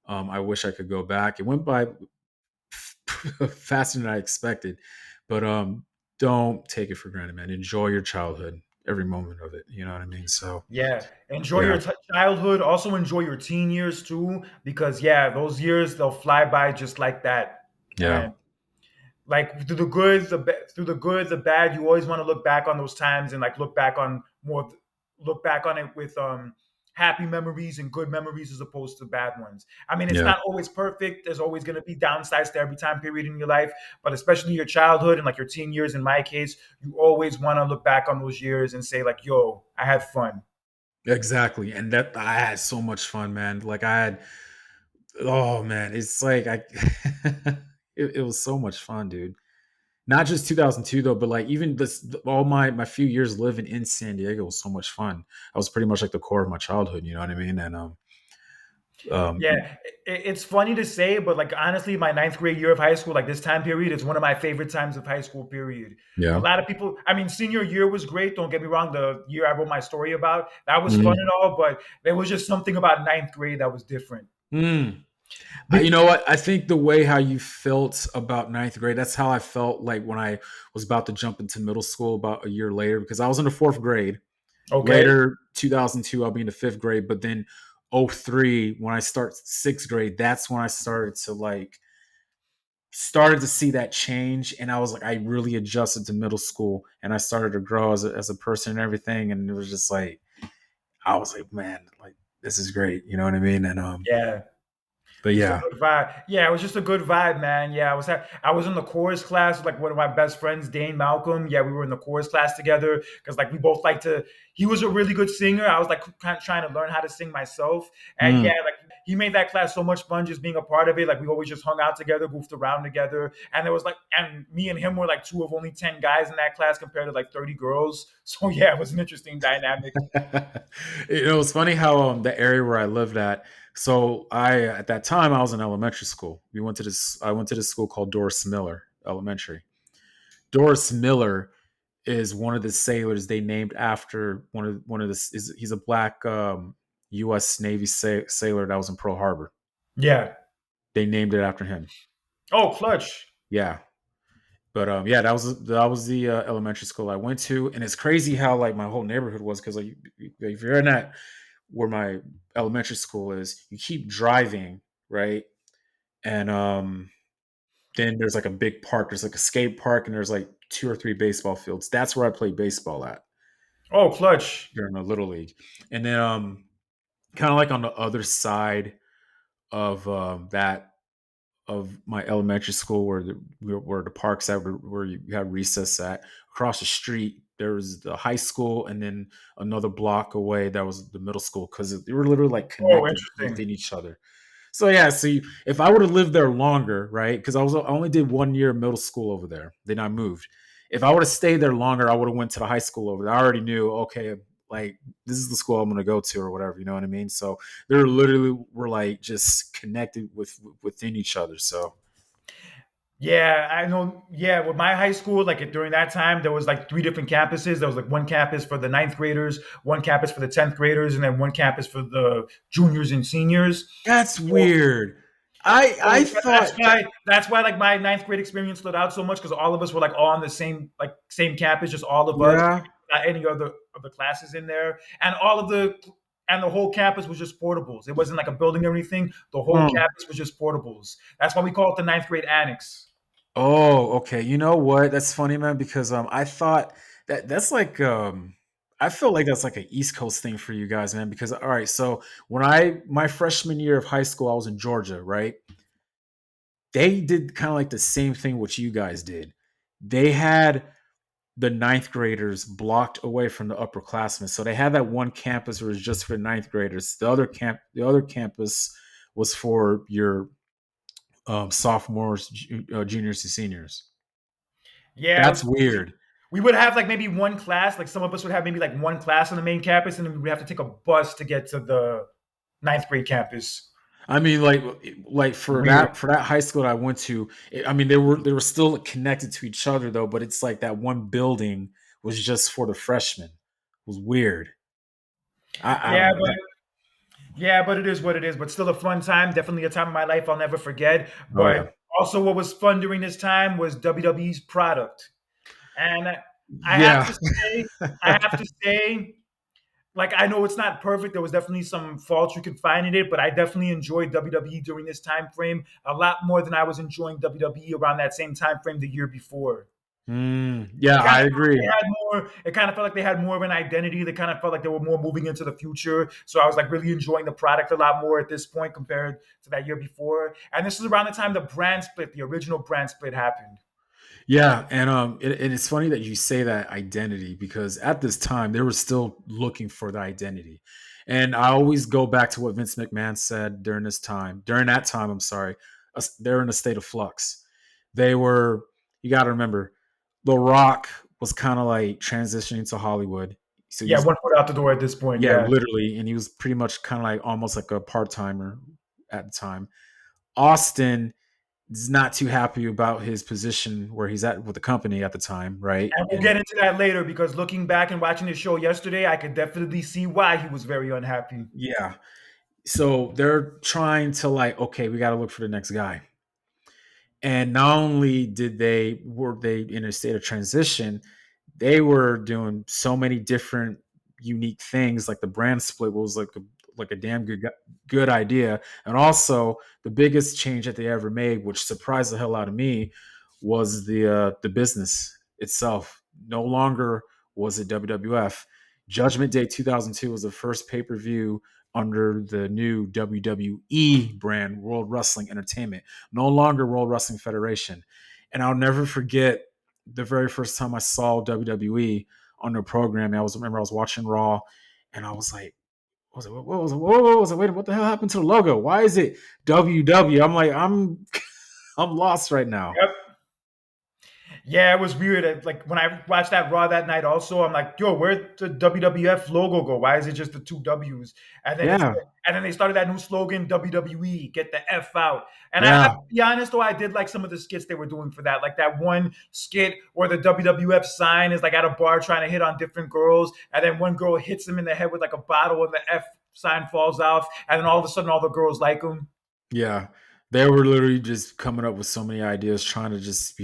I wish I could go back. It went by faster than I expected, but don't take it for granted, man. Enjoy your childhood, every moment of it. You know what I mean? So Yeah, enjoy yeah, your childhood. Also enjoy your teen years too, because yeah, those years they'll fly by just like that. yeah, And like through the good, the bad, you always want to look back on those times and like look back on it with happy memories and good memories as opposed to bad ones. I mean, it's yeah. not always perfect. There's always going to be downsides to every time period in your life, but especially your childhood and like your teen years in my case, you always want to look back on those years and say like, "Yo, I had fun." Exactly. And that I had so much fun, man. Like I had oh man, it's like it was so much fun, dude. Not just 2002 though, but like even all my few years living in San Diego was so much fun. I was pretty much like the core of my childhood, you know what I mean? And Yeah, it's funny to say, but like honestly, my ninth grade year of high school, like this time period, is one of my favorite times of high school. Period. A yeah. lot of people, I mean, senior year was great. Don't get me wrong. The year I wrote my story about that was fun Mhm. and all, but there was just something about ninth grade that was different. Mm. You Be- know what? I think the way how you felt about ninth grade, that's how I felt like when I was about to jump into middle school about a year later, because I was in the fourth grade. okay, Later, 2002, I'll be in the fifth grade. But then, '03, when I start sixth grade, that's when I started to see that change. And I was like, I really adjusted to middle school, and I started to grow as a person and everything. And it was just like, I was like, man, like, this is great. You know what I mean? And, yeah. but Just a yeah, good vibe. Yeah, it was just a good vibe, man. Yeah, I was in the chorus class with like one of my best friends, Dane Malcolm. Yeah, we were in the chorus class together because like we both like to. He was a really good singer. I was like kind of trying to learn how to sing myself, and yeah, Mm. like he made that class so much fun just being a part of it. Like we always just hung out together, goofed around together, and there was like, and me and him were like two of only 10 guys in that class compared to like 30 girls. So yeah, it was an interesting dynamic. It was funny how the area where I lived at. So I at that time I was in elementary school. We went to this. I went to this school called Doris Miller Elementary. Doris Miller is one of the sailors they named after one of the. He's a black U.S. Navy sailor that was in Pearl Harbor. Yeah. They named it after him. Oh, clutch. Yeah, but yeah, that was the elementary school I went to, and it's crazy how like my whole neighborhood was, because like if you're in that where my elementary school is, you keep driving, right? And then there's like a big park. There's like a skate park, and there's like two or three baseball fields. That's where I played baseball at Oh, clutch. during the little league. And then kind of like on the other side of that of my elementary school, where the parks at, where you have recess at, across the street. there was the high school, and then another block away that was the middle school because they were literally like Oh, connected interesting. within each other. So yeah, see, if I would have lived there longer, right? Because I only did 1 year of middle school over there. Then I moved. If I would have stayed there longer, I would have went to the high school over there. I already knew, okay, like this is the school I'm going to go to or whatever. You know what I mean? So they literally were like just connected within each other. So Yeah, I know. Yeah, with my high school, like during that time, there was like three different campuses. There was like one campus for the ninth graders, one campus for the 10th graders, and then one campus for the juniors and seniors. that's So, weird. I so that's thought, why that's why like my ninth grade experience stood out so much because all of us were like all on the same campus, just all of us, yeah. not any other of the classes in there, and all of the whole campus was just portables. It wasn't like a building or anything. The whole Hmm. campus was just portables. That's why we call it the ninth grade annex. Oh, okay. You know what? That's funny, man, because I thought that's like I feel like that's like an East Coast thing for you guys, man. Because all right, so when I my freshman year of high school, I was in Georgia, right? They did kind of like the same thing what you guys did. They had the ninth graders blocked away from the upperclassmen. So they had that one campus where it was just for ninth graders. The other campus was for your sophomores, juniors, and seniors. Yeah, it That's was crazy. weird. We would have like maybe one class, like some of us would have maybe like one class on the main campus, and then we would have to take a bus to get to the ninth grade campus. I mean, like Weird. for that high school that I went to, I mean they were still connected to each other though, but it's like that one building was just for the freshmen. It was weird. I Yeah, don't know. but it is what it is. But still a fun time. Definitely a time of my life I'll never forget. Oh But yeah, also, what was fun during this time was WWE's product, and I have yeah, to say, I have to say, like I know it's not perfect. There was definitely some faults you could find in it, but I definitely enjoyed WWE during this time frame a lot more than I was enjoying WWE around that same time frame the year before. yeah. It kind I of felt like agree. they had more. It kind of felt like they had more of an identity. They kind of felt like they were more moving into the future. So I was like really enjoying the product a lot more at this point compared to that year before. And this is around the time the brand split, the original brand split happened. Yeah, and it's funny that you say that identity because at this time they were still looking for the identity, and I always go back to what Vince McMahon said during this time. During that time, I'm sorry, they're in a state of flux. They were. You got to remember, The Rock was kind of like transitioning to Hollywood, so Yeah, he's one foot out the door at this point. yeah, Yeah. literally, and he was pretty much kind of like almost like a part timer at the time. Austin is not too happy about his position where he's at with the company at the time, right? And we'll And get into that later because looking back and watching the show yesterday, I could definitely see why he was very unhappy. yeah, so they're trying to like, okay, we got to look for the next guy. And not only were they in a state of transition, they were doing so many different unique things. Like the brand split was like a damn good idea. And also the biggest change that they ever made, which surprised the hell out of me, was the business itself. No longer was it WWF. Judgment Day 2002 was the first pay per view under the new WWE brand, World Wrestling Entertainment, no longer World Wrestling Federation. And I'll never forget the very first time I saw WWE on their programming. I was watching Raw, and I was like, what was it? What was it? What was it? Wait, what the hell happened to the logo? Why is it WW? I'm like, I'm lost right now. Yep. Yeah, it was weird. Like when I watched that Raw that night, also, I'm like, "Yo, where'd the WWF logo go? Why is it just the two W's?" And then Yeah, they started that new slogan, WWE, get the F out. And I have yeah, to be honest, though, I did like some of the skits they were doing for that. Like that one skit where the WWF sign is like at a bar trying to hit on different girls, and then one girl hits him in the head with like a bottle, and the F sign falls off, and then all of a sudden, all the girls like him. yeah. They were literally just coming up with so many ideas, trying to just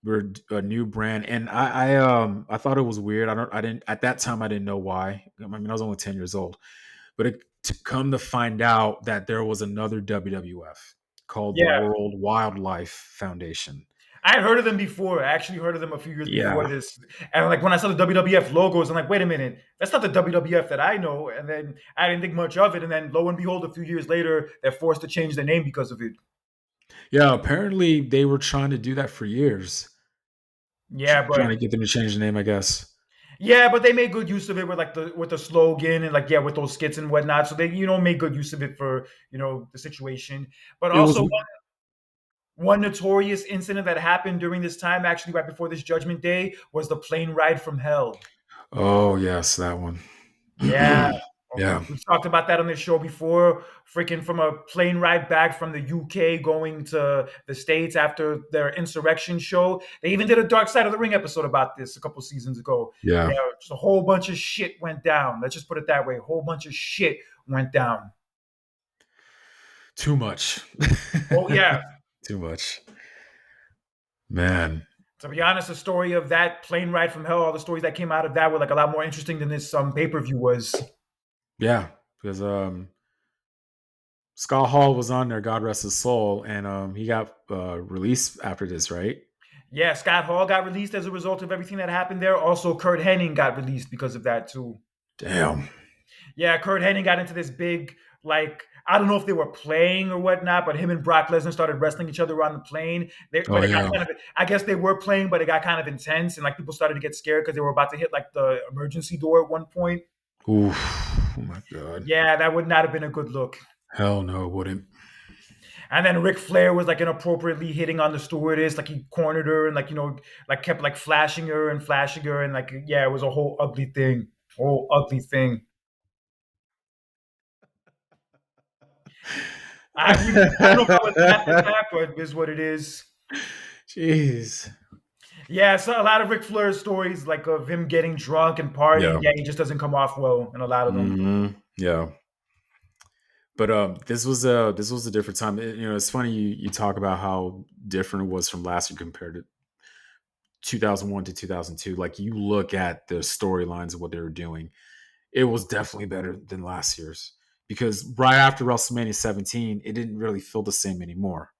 we're a new brand, and I thought it was weird. I didn't at that time I didn't know why. I mean, I was only 10 years old, but to come to find out that there was another WWF called the Yeah, World Wildlife Foundation. I had heard of them before. I actually heard of them a few years before Yeah, this. And like when I saw the WWF logos, I'm like, wait a minute, that's not the WWF that I know. And then I didn't think much of it. And then lo and behold, a few years later, they're forced to change the name because of it. yeah. Apparently, they were trying to do that for years. Yeah, Trying to but get them to change the name, I guess. they made good use of it with like the slogan and like with those skits and whatnot. So they made good use of it for the situation. But It was. also one notorious incident that happened during this time, actually right before this Judgment Day, was the plane ride from hell. Oh yes, that one. Yeah. Yeah, We've talked about that on this show before. Freaking from a plane ride back from the UK going to the States after their insurrection show. They even did a Dark Side of the Ring episode about this a couple seasons ago. Yeah, yeah. just a whole bunch of shit went down. Let's just put it that way. A whole bunch of shit went down. Too much. Oh, yeah. Too much. Man. To be honest, the story of that plane ride from hell, all the stories that came out of that were like a lot more interesting than this pay per view was. Yeah, because Scott Hall was on there, God rest his soul, and he got released after this, right? Yeah, Scott Hall got released as a result of everything that happened there. Also, Kurt Hennig got released because of that too. Damn. Yeah, Kurt Hennig got into this big, like, I don't know if they were playing or whatnot, but him and Brock Lesnar started wrestling each other on the plane. Oh But it got yeah. kind of, I guess they were playing, but it got kind of intense, and like people started to get scared because they were about to hit like the emergency door at one point. Oof. Oh my god. Yeah, that would not have been a good look. Hell no, it wouldn't. And then Ric Flair was like inappropriately hitting on the stewardess, like he cornered her and like like kept like flashing her, and like yeah, it was a whole ugly thing. I don't know if I was mad at that, but it is what it is. Jeez. Yeah, so a lot of Ric Flair stories, like of him getting drunk and partying, Yeah. yeah, he just doesn't come off well in a lot of them. Yeah. But this was a different time. It's funny you talk about how different it was from last year compared to 2001 to 2002. Like you look at the storylines of what they were doing, it was definitely better than last year's because right after WrestleMania 17, it didn't really feel the same anymore.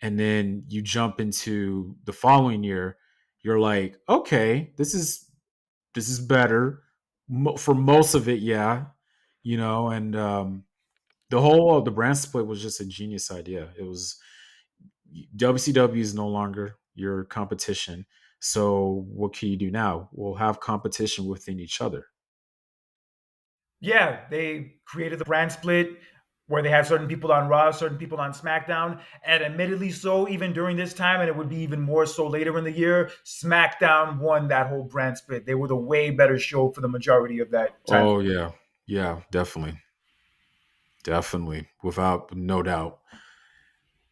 And then you jump into the following year, you're like, okay, this is better for most of it, yeah, and the brand split was just a genius idea. It was WCW is no longer your competition. So what can you do now? We'll have competition within each other. Yeah, they created the brand split where they had certain people on Raw, certain people on SmackDown, and admittedly so, even during this time, and it would be even more so later in the year, SmackDown won that whole brand split. They were the way better show for the majority of that time. Oh yeah. Yeah, definitely. Definitely. Without no doubt.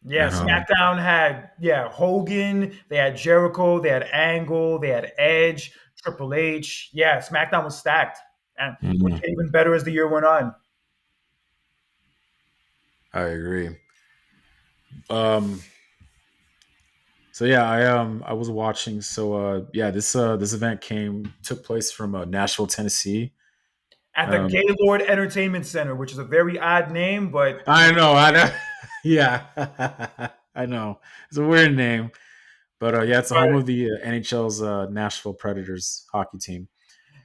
Yeah, And SmackDown had Hogan, they had Jericho, they had Angle, they had Edge, Triple H. Yeah, SmackDown was stacked and would mhm, get even better as the year went on. I agree. Um so yeah, I was watching. So yeah, this event took place from Nashville, Tennessee. At the Um Gaylord Entertainment Center, which is a very odd name, but I know, I know. Yeah. I know. It's a weird name. But yeah, it's the home of the NHL's Nashville Predators hockey team.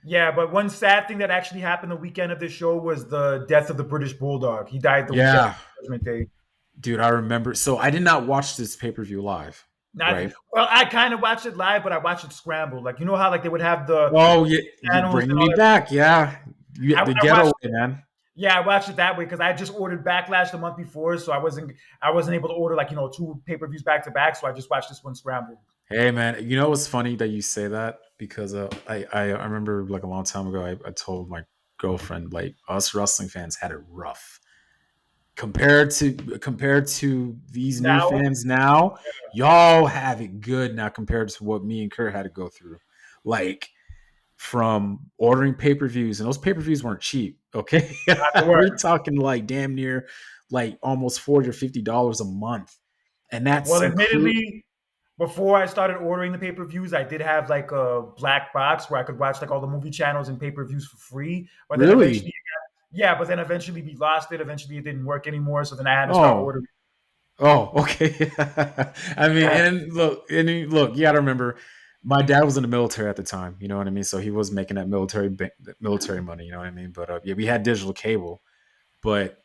yeah, but one sad thing that actually happened the weekend of this show was the death of the British Bulldog. He died the weekend Yeah, of Judgment Day. dude, I remember. So I did not watch this pay per view live, Not right? well, I kind of watched it live, but I watched it scrambled. Like you know how like they would have the Oh, yeah, you're channels and bringing all me that. back. Yeah, the I watched getaway, man. Yeah, I watched it that way because I just ordered Backlash the month before, so I wasn't able to order like two pay per views back to back, so I just watched this one scrambled. Hey, man, you know what's funny that you say that because I remember like a long time ago I told my girlfriend like us wrestling fans had it rough compared to these new Now, fans now. Y'all have it good now compared to what me and Kurt had to go through. Like from ordering pay-per-views, and those pay-per-views weren't cheap, okay? they were. We're talking like damn near like almost $40 or $50 a month, and that's Well, include admittedly, before I started ordering the pay per views, I did have like a black box where I could watch like all the movie channels and pay per views for free. But then really. eventually, we lost it. Eventually, it didn't work anymore. So then I had to start Oh, ordering. oh, okay. I mean, Yeah. and look, you got to remember my dad was in the military at the time, you know what I mean, so he was making that military money, you know what I mean, but yeah, we had digital cable, but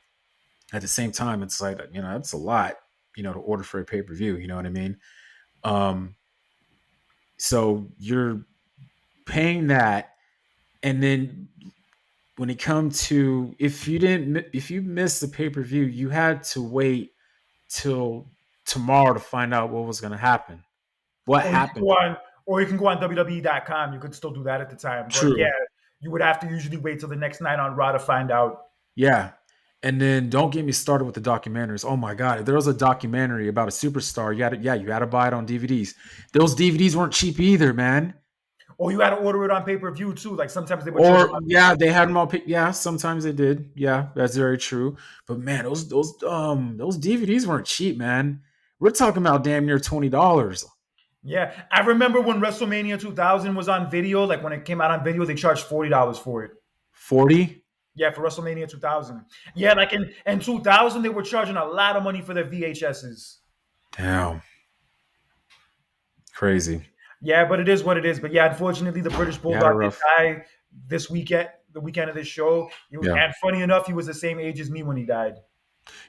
at the same time it's like, that's a lot, to order for a pay-per-view, you know what I mean. um So you're paying that, and then when it comes to if you missed the pay per view, you had to wait till tomorrow to find out what was going to happen. What Or you can happened? go on, or you can go on WWE.com. You could still do that at the time, but yeah, True. you would have to usually wait till the next night on Raw to find out. Yeah. And then don't get me started with the documentaries. Oh my god, if there was a documentary about a superstar, you had to buy it on DVDs. Those DVDs weren't cheap either, man. Or you had to order it on pay per view too. Like sometimes they would charge Or about. yeah, they had them all. Yeah, sometimes they did. Yeah, that's very true. But man, those DVDs weren't cheap, man. We're talking about damn near $20. Yeah, I remember when WrestleMania 2000 was on video. Like when it came out on video, they charged $40 for it. 40? Yeah, for WrestleMania 2000. Yeah, like in 2000, they were charging a lot of money for their VHSs. Damn, crazy. Yeah, but it is what it is. But yeah, unfortunately, the British You had a Bulldog did rough. die this weekend, the weekend of this show. Yeah. And funny enough, he was the same age as me when he died.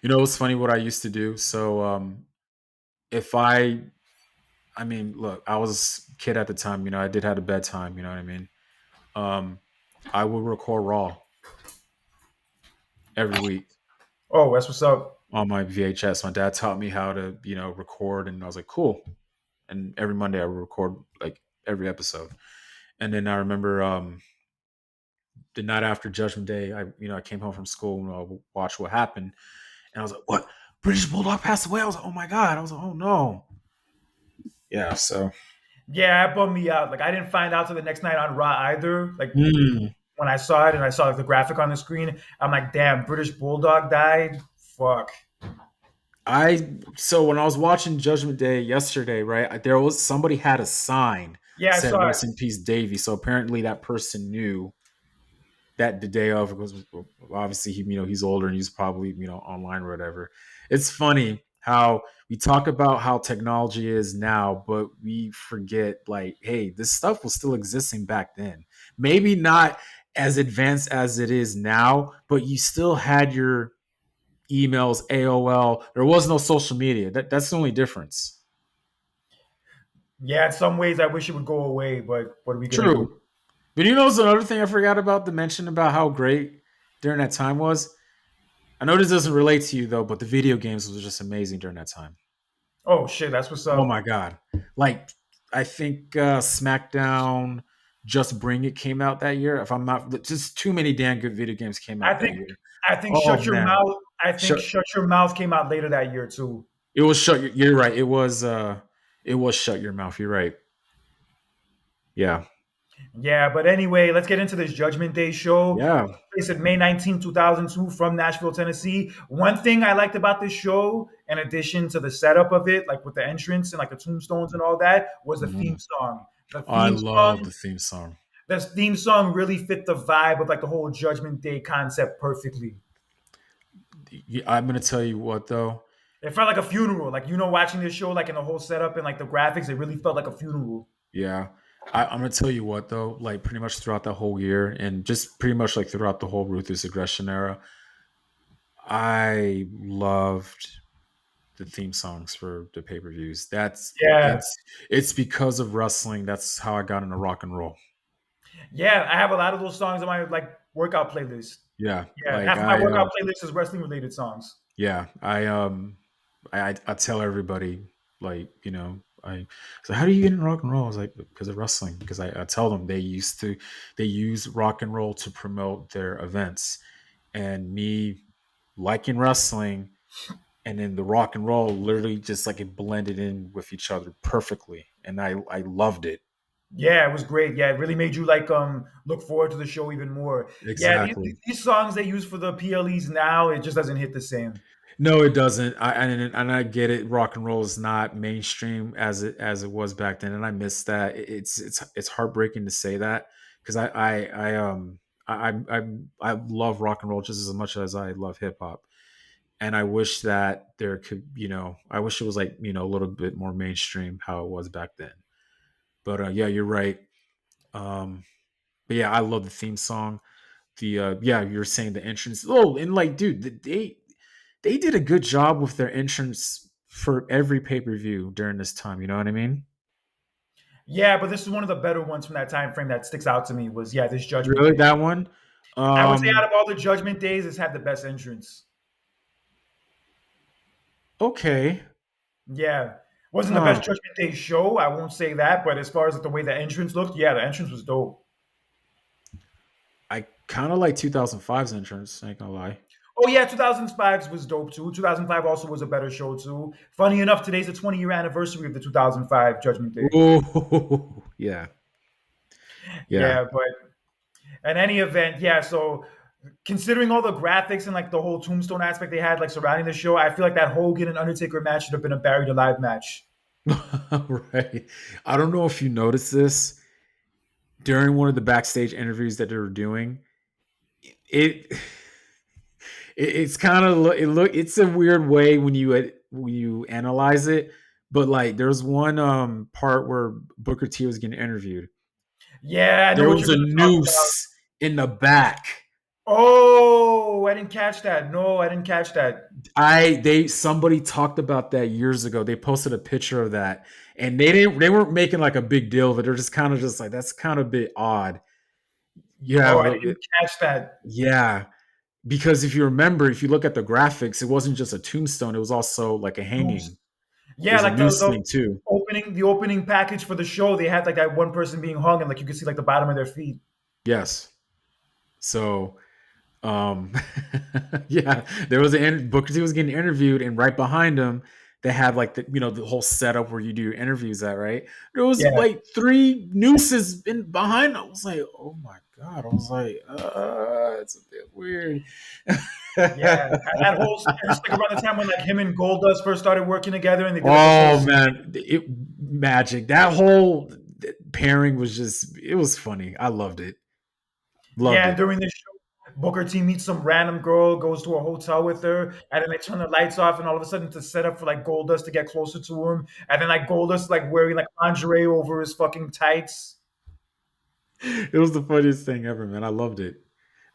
You know what's funny? What I used to do. So if I mean, look, I was a kid at the time. You know, I did have a bedtime. You know what I mean? Um, I would record Raw every week Oh, that's what's up. on my VHS. My dad taught me how to, record, and I was like, cool. And every Monday I would record like every episode. And then I remember the night after Judgment Day, I came home from school and I watched what happened, and I was like, what? British Bulldog passed away. I was like, oh my god. I was like, oh no. Yeah. So. Yeah, it bummed me out. Like I didn't find out till the next night on Raw either. Like Mm. when I saw it and I saw like, the graphic on the screen, I'm like, damn, British Bulldog died. Fuck. So when I was watching Judgment Day yesterday, right, there was somebody had a sign Yeah, I said saw it. "Rest in peace, Davy." So apparently that person knew that the day of, because obviously he's older and he's probably online or whatever. It's funny how we talk about how technology is now, but we forget, like, hey, this stuff was still existing back then. Maybe not as advanced as it is now, but you still had your emails, AOL. There was no social media. That's the only difference. Yeah, in some ways I wish it would go away, but what are we gonna do? True. But it's another thing I forgot about to mention about how great during that time was. I know this doesn't relate to you though, but the video games was just amazing during that time. Oh shit, that's what's Oh up. my god! Like I think SmackDown, Just Bring It came out that year. If I'm not, just too many damn good video games came I out that think year. I think Oh Shut Your man, Mouth. I think shut. Shut Your Mouth came out later that year too. It was shut. You're right. It was Shut Your Mouth. You're right. Yeah. Yeah, but anyway, let's get into this Judgment Day show. Yeah. It's at May 19th, 2002 from Nashville, Tennessee. One thing I liked about this show, in addition to the setup of it, like with the entrance and like the tombstones and all that, was the theme Mhm. song. The I theme love song, the theme song. this theme song really fit the vibe of like the whole Judgment Day concept perfectly. I'm gonna tell you what though. It felt like a funeral. Like watching this show, like in the whole setup and like the graphics, it really felt like a funeral. Yeah. I'm gonna tell you what though, like pretty much throughout the whole year and just pretty much like throughout the whole Ruthless Aggression era, I loved the theme songs for the pay-per-views. Yeah, It's because of wrestling. That's how I got into rock and roll. yeah. I have a lot of those songs on my like workout playlist. Yeah. Yeah, Like half of my workout playlist is wrestling related songs. yeah, I tell everybody, like, I so how do you get in rock and roll? I was like, because of wrestling. Because I tell them they use rock and roll to promote their events. And me liking wrestling and then the rock and roll literally just like it blended in with each other perfectly. And I loved it. Yeah, it was great. Yeah, it really made you like look forward to the show even more. Yeah, Exactly. these songs they use for the PLEs now, it just doesn't hit the same. No, it doesn't. And I get it. Rock and roll is not mainstream as it was back then, and I miss that. It's heartbreaking to say that because I love rock and roll just as much as I love hip hop, and I wish that there could I wish it was like a little bit more mainstream how it was back then. But yeah, you're right. Um, but yeah, I love the theme song. The yeah, you're saying the entrance. Oh, and like, dude, they did a good job with their entrance for every pay per view during this time. You know what I mean? Yeah, but this is one of the better ones from that time frame that sticks out to me was yeah, this Judgment Really, Day. that one? I would say out Um, of all the Judgment Days, it's had the best entrance. okay. Yeah. Wasn't the Huh. best Judgment Day show, I won't say that, but as far as like, the way the entrance looked, yeah, the entrance was dope. I kind of like 2005's entrance. I ain't gonna lie. Oh yeah, 2005 was dope too. 2005 also was a better show too. Funny enough, today's the 20-year anniversary of the 2005 Judgment Day. Ooh, yeah, yeah. Yeah, but in any event, yeah. So considering all the graphics and like the whole tombstone aspect they had like surrounding the show, I feel like that Hogan and Undertaker match should have been a buried alive match. Right. I don't know if you noticed this during one of the backstage interviews that they were doing. It, it's kind of it's a weird way when you analyze it, but like there's one part where Booker T was getting interviewed. Yeah, I know There what you're was a going to talk about. noose in the back. Oh, I didn't catch that. No, I didn't catch that. I they Somebody talked about that years ago. They posted a picture of that, and they weren't making like a big deal of it. They're just kind of just like that's kind of a bit odd. You Oh, have I didn't catch that. yeah, because if you remember, if you look at the graphics, it wasn't just a tombstone; it was also like a hanging. Oops. Yeah, There's a like noose thing too. the opening package for the show, they had like that one person being hung and like you could see like the bottom of their feet. Yes. So Um, yeah, there was Booker T was getting interviewed, and right behind him, they had like the whole setup where you do your interviews at right. There was Yeah. like three nooses in behind. I was like, oh my god! I was like, it's a bit weird. Yeah, and that whole it's like around the time when like him and Goldust first started working together, and they did like this whole Oh man, magic! That whole pairing was just it was funny. I loved it. Loved yeah. And it. during this show, Booker T meets some random girl, goes to a hotel with her, and then they turn the lights off, and all of a sudden to set up for like Goldust to get closer to him, and then like Goldust like wearing like lingerie over his fucking tights. It was the funniest thing ever, man. I loved it.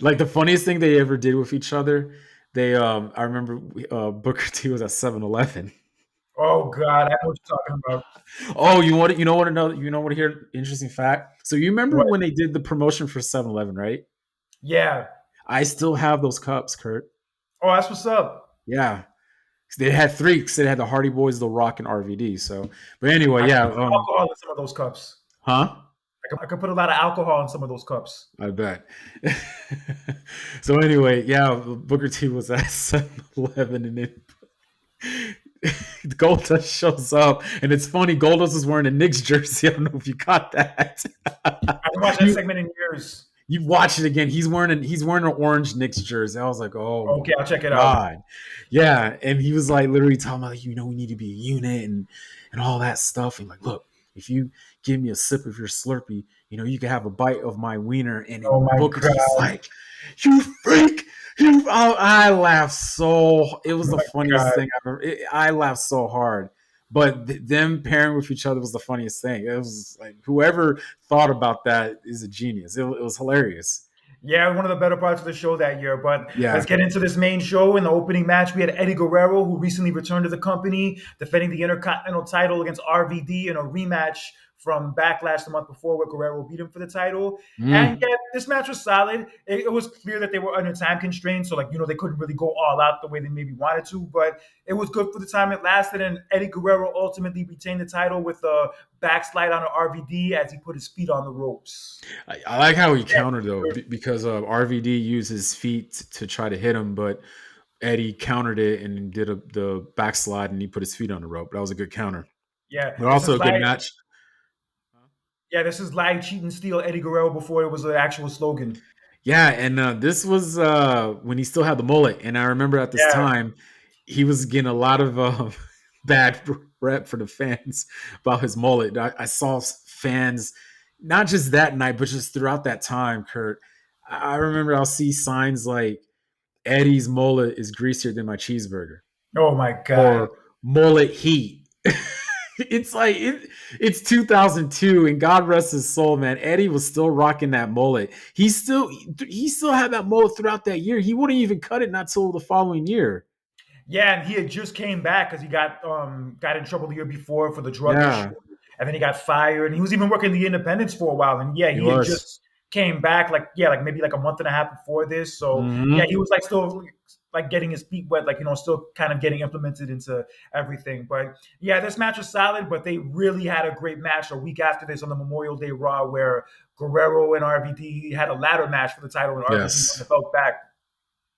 Like the funniest thing they ever did with each other. I remember Booker T was at 7-Eleven. Oh God, I know what you're talking about. Oh, you know what here interesting fact. So you remember What? when they did the promotion for 7-Eleven, right? Yeah. I still have those cups, Kurt. Oh, that's what's up. Yeah. They had three because they had the Hardy Boys, The Rock, and RVD. So, but anyway, I could yeah. put some alcohol in some of those cups. Huh? I could put a lot of alcohol in some of those cups. I bet. So anyway, yeah, Booker T was at 7-Eleven, and then Goldust shows up, and it's funny. Goldust is wearing a Knicks jersey. I don't know if you caught that. I haven't watched that you segment in years. you watch it again. He's wearing an orange Knicks jersey. I was like, oh my Okay, I'll check it out. god, yeah. And he was like literally talking about like, we need to be a unit and all that stuff. And like, look, if you give me a sip of your Slurpee, you can have a bite of my wiener. And Oh then my Booker T's god. like, you freak. I laughed so. It was Oh the my funniest god. thing I've ever. I laughed so hard. But them pairing with each other was the funniest thing. It was like whoever thought about that is a genius. It was hilarious. Yeah, one of the better parts of the show that year. But let's Yeah. get into this main show. In the opening match, we had Eddie Guerrero, who recently returned to the company, defending the Intercontinental title against RVD in a rematch from Backlash the month before, where Guerrero beat him for the title. And Mm. yeah, this match was solid. It was clear that they were under time constraints, so like they couldn't really go all out the way they maybe wanted to. But it was good for the time it lasted. And Eddie Guerrero ultimately retained the title with a backslide on an RVD as he put his feet on the ropes. I like how he Yeah, countered though, because RVD used his feet to try to hit him, but Eddie countered it and did the backslide, and he put his feet on the rope. That was a good counter, yeah. but This also is a good like match. this is lie, cheat, and steal Eddie Guerrero before it was an actual slogan. Yeah, and this was when he still had the mullet, and I remember at this Yeah. time he was getting a lot of bad rep for the fans about his mullet. I saw fans not just that night, but just throughout that time. Kurt, I remember I'll see signs like Eddie's mullet is greasier than my cheeseburger, Oh my god. or mullet heat. It's like it's 2002, and God rest his soul, man. Eddie was still rocking that mullet. He still had that mullet throughout that year. He wouldn't even cut it not till the following year. Yeah, and he had just came back because he got in trouble the year before for the drug issue, Yeah, and then he got fired. And he was even working the independents for a while. And yeah, He he had was. just came back like yeah, like maybe like a month and a half before this. So yeah, Hmm. he was like still like getting his feet wet, like still kind of getting implemented into everything. But yeah, this match was solid, but they really had a great match a week after this on the Memorial Day Raw where Guerrero and RVD had a ladder match for the title, and RVD won the Yes. belt back.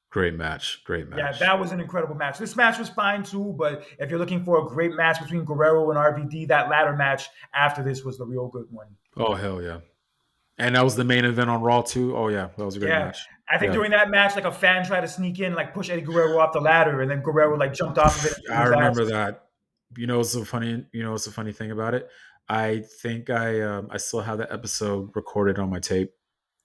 Great match. Great Yeah, match. that was an incredible match. This match was fine too, but if you're looking for a great match between Guerrero and RVD, that ladder match after this was the real good one. Oh hell yeah! And that was the main event on Raw too. Oh yeah, that was a great Yeah, match. I think Yeah, during that match, like a fan tried to sneak in, like push Eddie Guerrero off the ladder, and then Guerrero like jumped off of it and I threw his remember ass. that. You know, what's so funny. You know, what's the funny thing about it? I think I still have that episode recorded on my tape.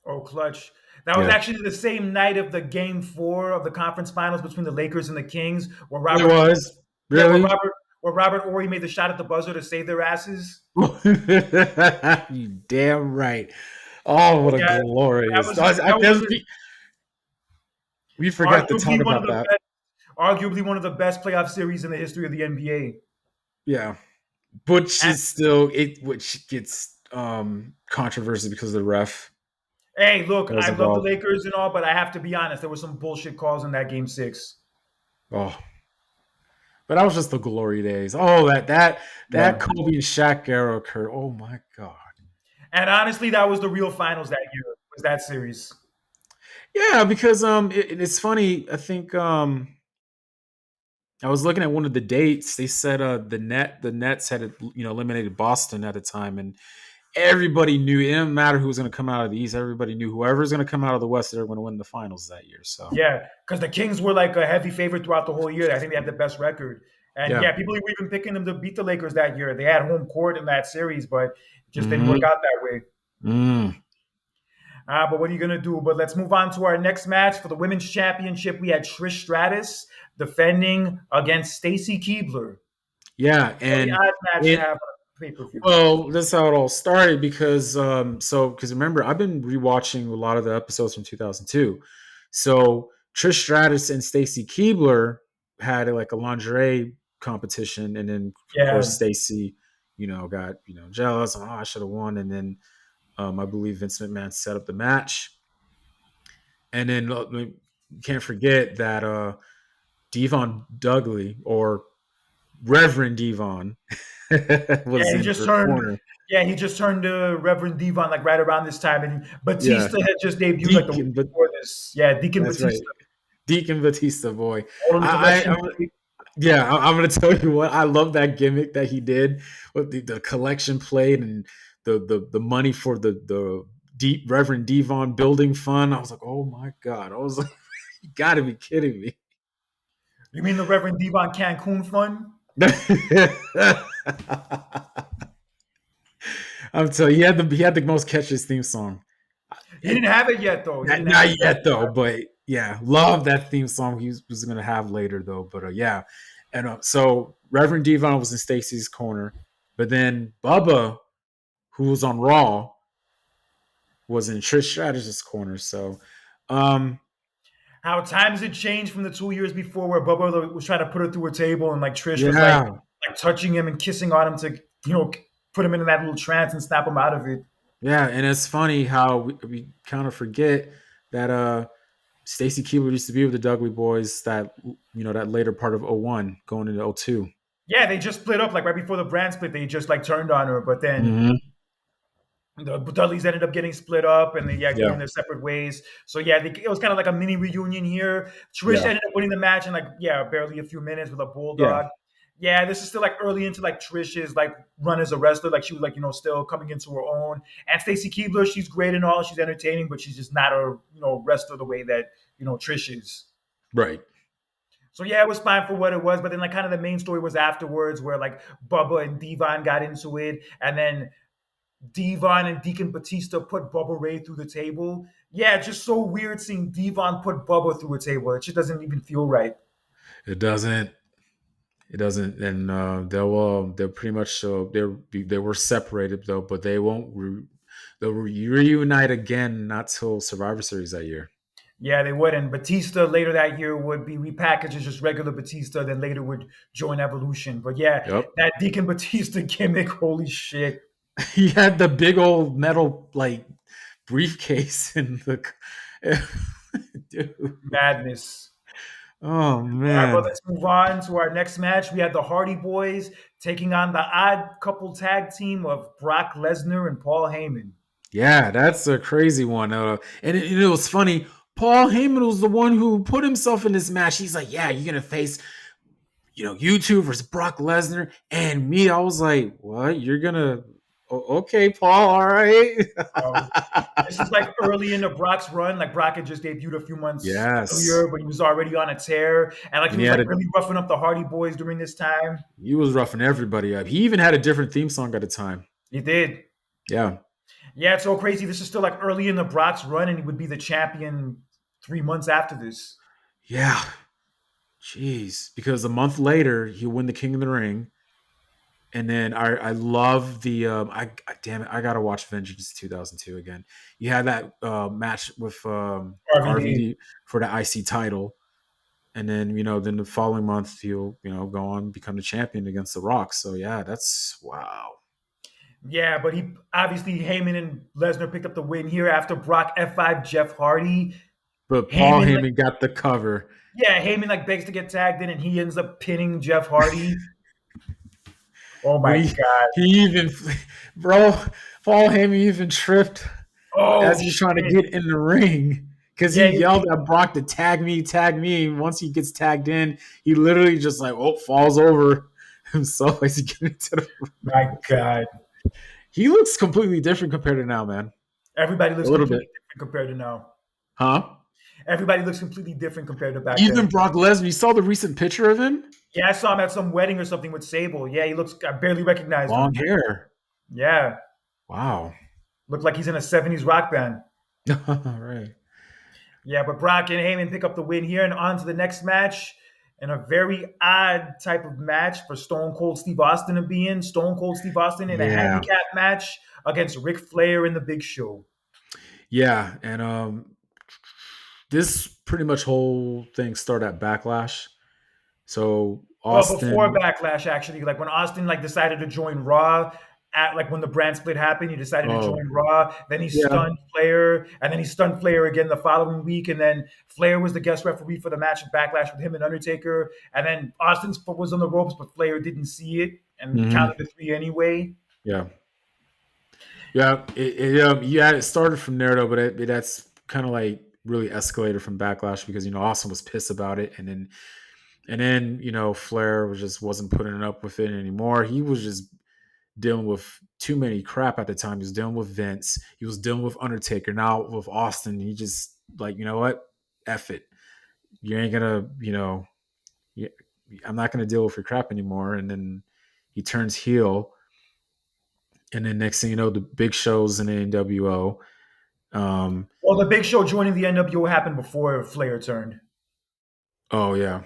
Oh, clutch! That was Yeah, actually the same night of the Game 4 of the conference finals between the Lakers and the Kings, where it Robert, was yeah, really. where Robert Ory made the shot at the buzzer to save their asses. You damn right. Oh, Oh what a yeah, glorious! that was We forgot to arguably talk one of about the that. best, arguably one of the best playoff series in the history of the NBA. Yeah, which And is still it, which gets controversy because of the ref hey, look, that was I love the involved. Lakers and all, but I have to be honest, there were some bullshit calls in that Game 6. Oh, but that was just the glory days. Oh, that Yeah. Kobe and Shaq era occurred. Oh my god. And honestly, that was the real finals that year, was that series. Yeah, because it's funny. I think I was looking at one of the dates. They said the Nets had eliminated Boston at the time, and everybody knew it didn't matter who was going to come out of the East. Everybody knew whoever's going to come out of the West, they're going to win the finals that year. So Yeah, because the Kings were like a heavy favorite throughout the whole year. I think they had the best record. And yeah. yeah, people were even picking them to beat the Lakers that year. They had home court in that series, but it just didn't work Hmm. out that way. Mm. But what are you gonna do? But let's move on to our next match for the women's championship. We had Trish Stratus defending against Stacy Keibler. Yeah, Really and odd match to it have on a pay per view. well, that's how it all started because because remember I've been rewatching a lot of the episodes from 2002. So Trish Stratus and Stacy Keibler had like a lingerie competition, and then of course Yeah, Stacy, got jealous. Oh, I should have won, and then I believe Vince McMahon set up the match, and then you can't forget that Devon Dudley or Reverend Devon was yeah. He in just her turned. corner. Yeah, he just turned to Reverend Devon like right around this time, and Yeah, Batista had just debuted like the week Deacon, but before this. Yeah, Deacon that's right, Batista Deacon Batista, boy. holding the I, collection I plate. yeah, I'm gonna tell you what. I love that gimmick that he did with the collection plate and the money for the deep Reverend Devon building fund. I was like, oh my god! I was like, you got to be kidding me. You mean the Reverend Devon Cancun Fund? I'm telling you, he had the most catchiest theme song. He didn't have it yet, though. He Not, didn't have not it yet. yet though, but yeah, love that theme song he was gonna have later though. But yeah, and so Reverend Devon was in Stacy's corner, but then Bubba, who was on Raw, was in Trish Stratus's corner. So, um, How times had changed from the 2 years before, where Bubba was trying to put her through a table, and like Trish was yeah, like touching him and kissing on him to put him in that little trance and snap him out of it. yeah, and it's funny how we kind of forget that Stacy Keibler used to be with the Dudley Boys that later part of '01 going into '02. Yeah, they just split up like right before the brand split. They just like turned on her, but then Mm-hmm. the Dudleys ended up getting split up and they going Yeah, their separate ways. So yeah, it was kind of like a mini reunion here. Trish yeah, ended up winning the match in like barely a few minutes with a yeah, bulldog. Yeah, this is still like early into like Trish's like run as a wrestler. Like she was like still coming into her own. And Stacy Keibler, she's great and all, she's entertaining, but she's just not a wrestler the way that Trish is. right. So yeah, it was fine for what it was, but then like kind of the main story was afterwards, where like Bubba and Devon got into it, and then Devon and Deacon Batista put Bubba Ray through the table. Yeah, it's just so weird seeing Devon put Bubba through a table. It just doesn't even feel right. It doesn't. It doesn't, and they're pretty much they were separated though, but they'll reunite again not till Survivor Series that year. Yeah, they would. And Batista later that year would be repackaged as just regular Batista, then later would join Evolution. But yeah, Yep. that Deacon Batista gimmick, holy shit. He had the big old metal like briefcase in the dude. Madness. Oh All right, but man. let's move on to our next match. We had the Hardy Boys taking on the odd couple tag team of Brock Lesnar and Paul Heyman. Yeah, that's a crazy one. And it was funny. Paul Heyman was the one who put himself in this match. He's like, "Yeah, you're gonna face, you two versus Brock Lesnar and me." I was like, "What? You're gonna? Okay, Paul. All right." Uh, this is like early into Brock's run. Like Brock had just debuted a few months Yes, earlier, but he was already on a tear, and like he and he was had like a really roughing up the Hardy Boys during this time. he was roughing everybody up. He even had a different theme song at the time. He did. Yeah, Yeah, it's so crazy. This is still like early in the Brock's run, and he would be the champion 3 months after this. yeah. Jeez, because a month later he'll win the King of the Ring, and then I love the damn it, I gotta watch Vengeance 2002 again. You had that match with RVD. RVD for the IC title, and then then the following month he'll go on and become the champion against the Rock. So yeah, that's wow. Yeah, but he obviously Heyman and Lesnar picked up the win here after Brock F5 Jeff Hardy. But Paul Heyman like Heyman got the cover. yeah, Heyman like begs to get tagged in, and he ends up pinning Jeff Hardy. Oh When my god. he even bro, Paul Heyman even tripped Oh as he's trying to shit. get in the ring because he Yeah, yelled at Brock to tag me, tag me. And once he gets tagged in, he literally just like falls over himself as he gets into the my ring. god. He looks completely different compared to now, man. Everybody A looks little bit, completely different compared to now. huh? Everybody looks completely different compared to back Even then. Brock Lesnar. You saw the recent picture of him? Yeah, I saw him at some wedding or something with Sable. Yeah, he looks. I barely recognized Long him. hair. Yeah, Wow. looked like he's in a '70s rock band. All right. Yeah, but Brock and Heyman pick up the win here, and on to the next match. And a very odd type of match for Stone Cold Steve Austin to be in. Stone Cold Steve Austin in a Yeah. handicap match against Ric Flair in the Big Show. Yeah. And this pretty much whole thing started at Backlash. So Well, before Austin. Backlash, actually, like when Austin like decided to join Raw, at like when the brand split happened, he decided to Oh, join Raw. Then he yeah. stunned Flair, and then he stunned Flair again the following week. And then Flair was the guest referee for the match at Backlash with him and Undertaker. And then Austin's foot was on the ropes, but Flair didn't see it and Hmm. counted the three anyway. Yeah. Yeah. It started from there though, but that's kind of like really escalated from Backlash because Austin was pissed about it, and then Flair wasn't putting it up with it anymore. He was just dealing with too many crap at the time. He was dealing with Vince. He was dealing with Undertaker. Now with Austin, he just like, you know what? F it. You ain't gonna, y- I'm not gonna deal with your crap anymore. And then he turns heel. And then next thing you know, the big shows in the NWO. Um, Well, the Big Show joining the NWO happened before Flair turned. oh yeah.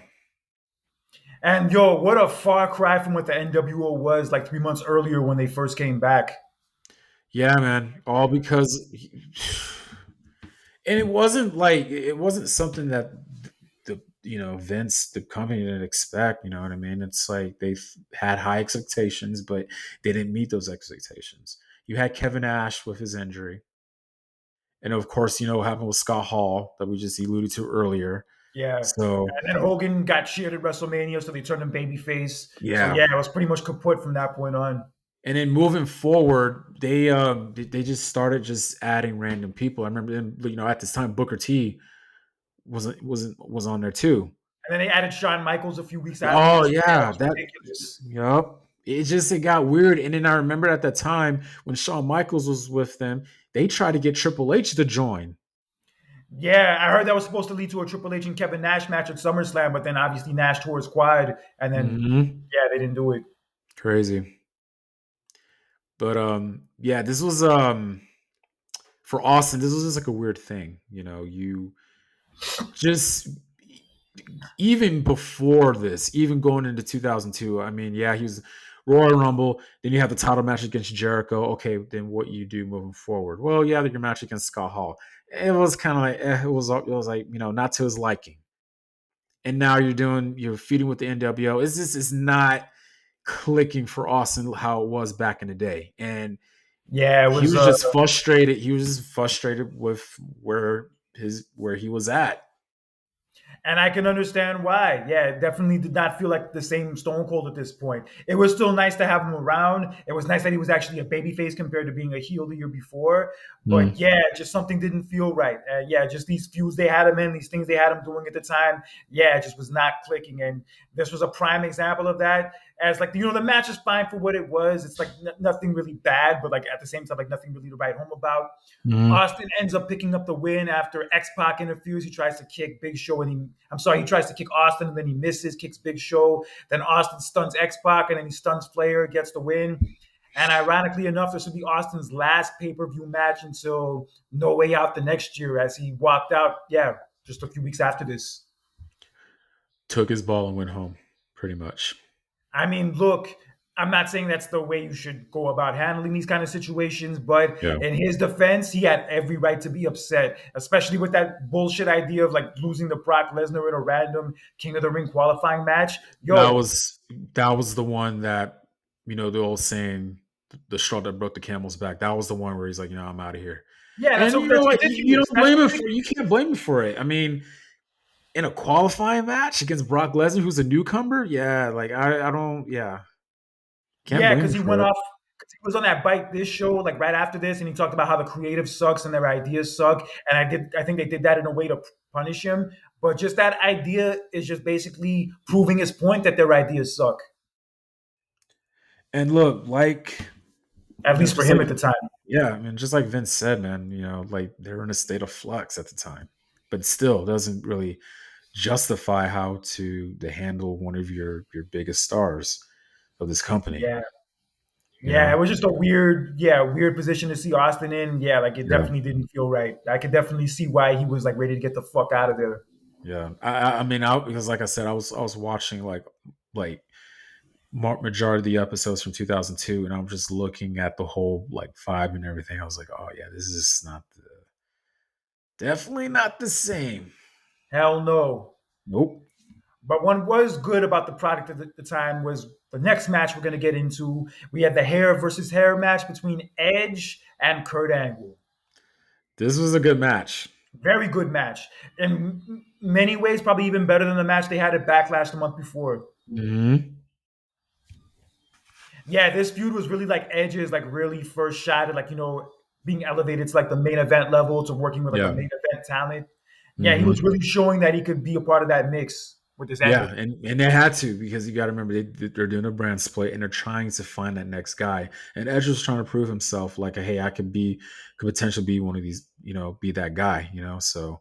And yo, what a far cry from what the NWO was like 3 months earlier when they first came back. Yeah, man. All because and it wasn't something that the Vince, the company, didn't expect. You know what I mean? It's like they've had high expectations, but they didn't meet those expectations. You had Kevin Nash with his injury, and of course, what happened with Scott Hall that we just alluded to earlier. Yeah. So And then Hogan got cheered at WrestleMania, so they turned him babyface. So yeah, yeah, it was pretty much kaput from that point on. and then moving forward, they just started just adding random people. I remember them, at this time Booker T was on there too. And then they added Shawn Michaels a few weeks after Oh this. Yeah, it yeah, was that ridiculous. yup. It got weird, and then I remember at that time when Shawn Michaels was with them, they tried to get Triple H to join. Yeah, I heard that was supposed to lead to a Triple H and Kevin Nash match at SummerSlam, but then obviously Nash tore his quad, and then Hmm. yeah, they didn't do it. Crazy, but yeah, this was for Austin. This was just like a weird thing, you just even before this, even going into 2002. I mean, yeah, he was Royal Rumble. Then you have the title match against Jericho. Okay, then what you do moving forward? Well, yeah, your match against Scott Hall. it was kind of like it was like not to his liking. And now you're feeding with the NWO. It's not clicking for Austin how it was back in the day, and Yeah, it he was was just frustrated. He was just frustrated with where he was at. and I can understand why. Yeah, it definitely did not feel like the same Stone Cold at this point. It was still nice to have him around. It was nice that he was actually a babyface compared to being a heel the year before. Mm. But yeah, just something didn't feel right. Yeah, just these feuds they had him in, these things they had him doing at the time. Yeah, it just was not clicking. And this was a prime example of that. As like the match is fine for what it was. It's like nothing really bad, but like at the same time, like nothing really to write home about. Mm. Austin ends up picking up the win after X Pac interferes. He tries to kick Big Show, and he tries to kick Austin, and then he misses, kicks Big Show. Then Austin stuns X Pac, and then he stuns Flair, gets the win. And ironically enough, this would be Austin's last pay per view match until No Way Out the next year, as he walked out. Yeah, just a few weeks after this. Took his ball and went home, pretty much. I mean, look, I'm not saying that's the way you should go about handling these kind of situations, but Yeah. in his defense, he had every right to be upset, especially with that bullshit idea of like losing to Brock Lesnar in a random King of the Ring qualifying match. That Yo, was that was the one that the old saying, the straw that broke the camel's back. That was the one where he's like, I'm out of here. yeah, And you know that's what? You ridiculous. don't That's blame him for ridiculous. you can't blame him for it. I mean, in a qualifying match against Brock Lesnar, who's a newcomer, yeah, like I don't, yeah, can't Yeah, blame because him he for went it. off. Cause he was on that Bite This show like right after this, and he talked about how the creative sucks and their ideas suck. And I think they did that in a way to punish him. But just that idea is just basically proving his point that their ideas suck, And look, like at least for just him like at the time. yeah, I mean, just like Vince said, man, like they were in a state of flux at the time, but still doesn't really justify how to handle one of your biggest stars of this company. Yeah. You Yeah, it know, was just a weird position to see Austin in. Yeah, like it yeah, definitely didn't feel right. I could definitely see why he was like ready to get the fuck out of there. yeah. I mean, because like I said, I was watching like majority of the episodes from 2002, and I'm just looking at the whole like vibe and everything. I was like, oh yeah, this is not definitely not the same. Hell no. Nope. But one was good about the product at the time was the next match we're going to get into. We had the hair versus hair match between Edge and Kurt Angle. This was a good match. Very good match. In many ways, probably even better than the match they had at Backlash the month before. Hmm. Yeah, this feud was really like Edge's like really first shot at like being elevated to like the main event level to working with like a Yeah. main event talent. Yeah, he was Hmm. really showing that he could be a part of that mix with this Yeah, angle. and they had to, because you got to remember they're doing a brand split and they're trying to find that next guy. And Edge was trying to prove himself, like, hey, I could potentially be one of these, be that guy. So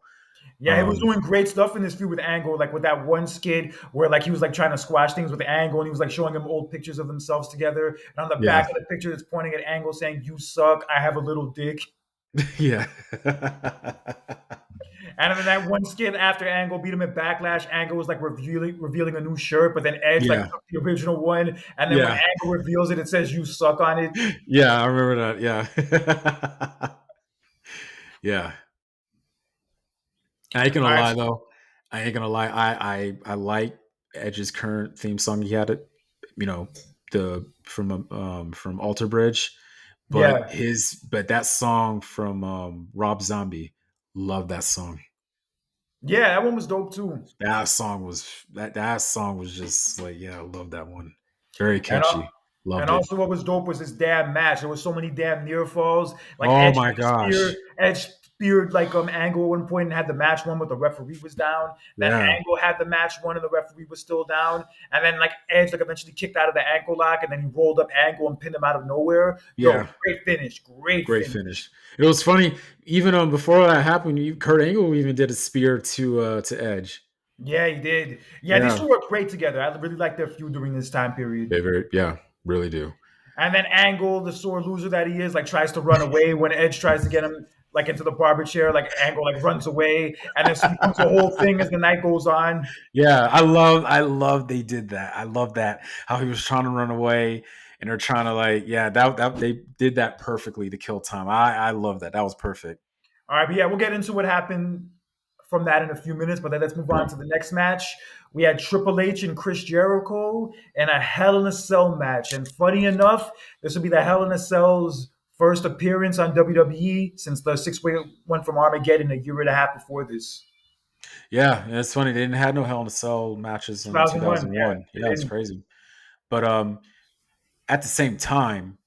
Yeah, he was um, doing great stuff in this feud with Angle, like with that one skit where like he was like trying to squash things with Angle, and he was like showing him old pictures of themselves together. And on the yeah, back of the picture, it's pointing at Angle saying, "You suck. I have a little dick." yeah, And then that one skit after Angle beat him at Backlash, Angle was like revealing a new shirt, but then Edge like yeah, took the original one, and then when yeah, Angle reveals it, it says "You suck" on it. yeah. I remember that. Yeah, yeah. I ain't gonna All right, lie though. I ain't gonna lie. I like Edge's current theme song. He had it, you know, from Alter Bridge, but yeah, that song from Rob Zombie, love that song. yeah, that one was dope too. That song was just like, yeah, I love that one. Very And catchy. And Loved it. also, what was dope was this damn match. There was so many damn near falls. Like Oh my gosh. Edge speared like Angle at one point and had the match won, but the referee was down. Then Yeah. Angle had the match won and the referee was still down. And then like Edge like eventually kicked out of the ankle lock and then he rolled up Angle and pinned him out of nowhere. Yo, Yeah. great finish, great Great finish. finish. It was funny. Even before that happened, Kurt Angle even did a spear to Edge. Yeah, he did. Yeah, these Yeah. two worked great together. I really liked their feud during this time period. Yeah, really do. And then Angle, the sore loser that he is, like tries to run away when Edge tries to get him like into the barber chair. Like Angle like runs away, and this becomes a whole thing as the night goes on. Yeah, I love they did that. I love that, how he was trying to run away and they're trying to, like, yeah, that they did that perfectly to kill time. I love that. That was perfect. All right, but yeah, we'll get into what happened from that in a few minutes. But then let's move on to the next match. We had Triple H and Chris Jericho in a Hell in a Cell match. And funny enough, this will be the Hell in a Cell's first appearance on WWE since the six-way one from Armageddon a year and a half before this. Yeah, and it's funny they didn't have no Hell in a Cell matches in 2001, yeah. 2001. Yeah, it's crazy. But at the same time,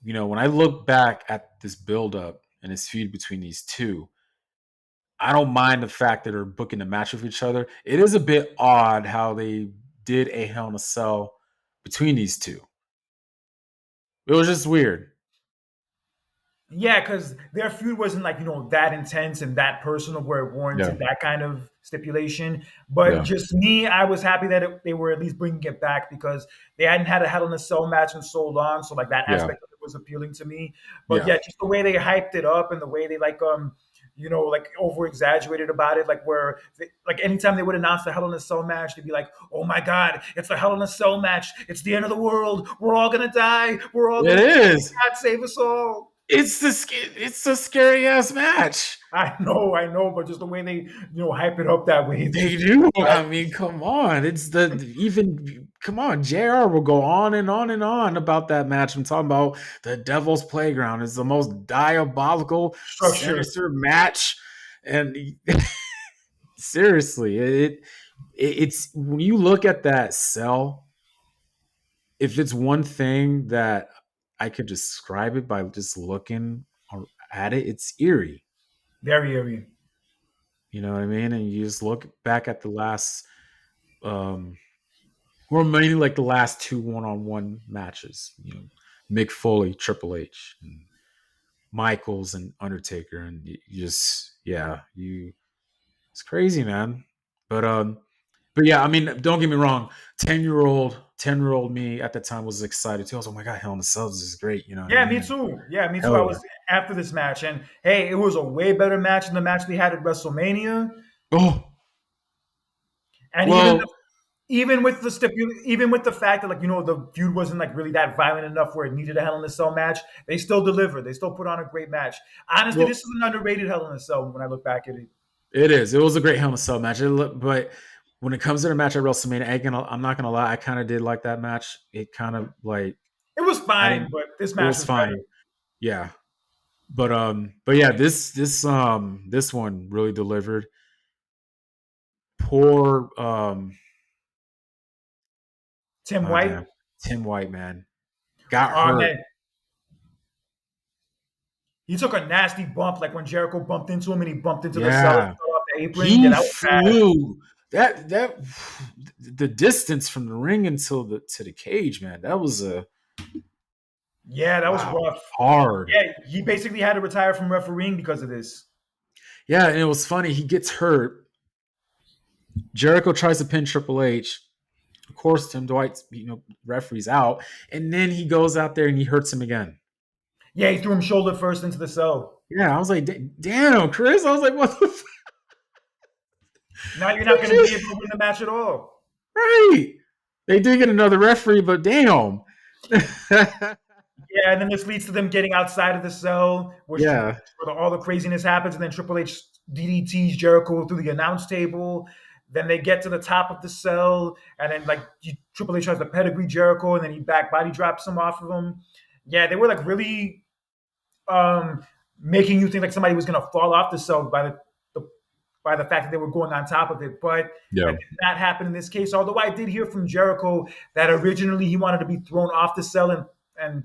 when I look back at this buildup and this feud between these two, I don't mind the fact that they're booking the match with each other. It is a bit odd how they did a Hell in a Cell between these two. It was just weird. Yeah, because their feud wasn't like, that intense and that personal where it Yeah, warranted that kind of stipulation. But yeah, just me, I was happy that they were at least bringing it back because they hadn't had a Hell in a Cell match in so long. So, like, that yeah, aspect of it was appealing to me. But yeah. yeah, just the way they hyped it up and the way they, like over exaggerated about it. Like anytime they would announce the Hell in a Cell match, they'd be like, oh my God, it's the Hell in a Cell match. It's the end of the world. We're all going to die. We're all It going to die. is. God save us all. It's a scary ass match. I know, but just the way they, hype it up that way, it's They just do. I mean, come on. It's the come on. JR will go on and on and on about that match. I'm talking about the Devil's Playground. It's the most diabolical, structure. sinister match. And seriously, it's when you look at that cell, if it's one thing that I could describe it by just looking at it, it's eerie. Very eerie. You know what I mean? And you just look back at the last um or mainly like the last two one-on-one matches, Mick Foley, Triple H, and Michaels and Undertaker, and you just it's crazy, man. But but yeah, I mean, don't get me wrong. 10-year old me at the time was excited too. I was like, oh my god, Hell in a Cell, this is great. You know what I Yeah, mean? me And too. Yeah, me too. hell I yeah. was after this match, and hey, it was a way better match than the match they had at WrestleMania. Oh And well, even with the fact that the feud wasn't like really that violent enough where it needed a Hell in a Cell match, they still delivered. They still put on a great match. Honestly, well, this is an underrated Hell in a Cell when I look back at it. it is. It was a great Hell in a Cell match. But when it comes to the match at WrestleMania, I'm not gonna lie, I kind of did like that match. It kind of like It was I fine, didn't. but this It match was was better. fine. Yeah, but yeah, this one really delivered. Poor Tim oh White, damn, Tim White, man, got oh hurt. man, he took a nasty bump, like when Jericho bumped into him and he bumped into the cell and Yeah, fell off the apron. Yeah, he that was bad. flew that the distance from the ring until the cage, man. That was a Yeah, that was wow rough. hard. Yeah, he basically had to retire from refereeing because of this. Yeah, and it was funny. He gets hurt. Jericho tries to pin Triple H. Of course, Tim Dwight, referees out, and then he goes out there and he hurts him again. Yeah, he threw him shoulder first into the cell. Yeah, I was like, damn, Chris. I was like, what the Now you're not going to be fuck? able to win the match at all. Right. They did get another referee, but damn. Yeah, and then this leads to them getting outside of the cell, Yeah. where all the craziness happens, and then Triple H DDTs Jericho through the announce table. Then they get to the top of the cell, and then Triple H tries to pedigree Jericho, and then he back body drops him off of him. Yeah, they were like really making you think like somebody was gonna fall off the cell the by the fact that they were going on top of it. But that Yeah. did not happen in this case. Although I did hear from Jericho that originally he wanted to be thrown off the cell and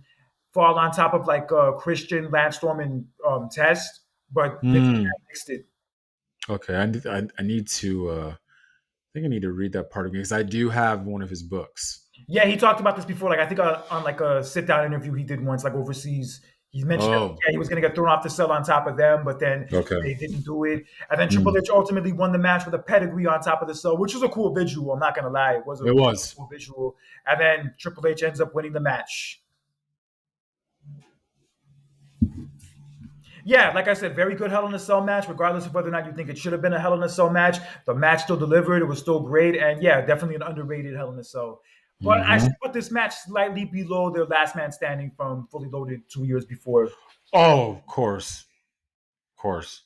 fall on top of Christian, Lance Storm, and Test, but Vince Hmm. McMahon fixed it. Okay. I need to I think I need to read that part again because I do have one of his books. Yeah, he talked about this before. Like I think on like a sit down interview he did once, like overseas. He mentioned that Oh, yeah, he was going to get thrown off the cell on top of them, but then okay. they didn't do it. And then Triple Hmm. H ultimately won the match with a pedigree on top of the cell, which was a cool visual. I'm not going to lie, it was a It was. cool visual. And then Triple H ends up winning the match. Yeah, like I said, very good Hell in a Cell match, regardless of whether or not you think it should have been a Hell in a Cell match. The match still delivered. It was still great. And yeah, definitely an underrated Hell in a Cell. But I Hmm. should put this match slightly below their last man standing from Fully Loaded 2 years before. Oh, of course. Of course.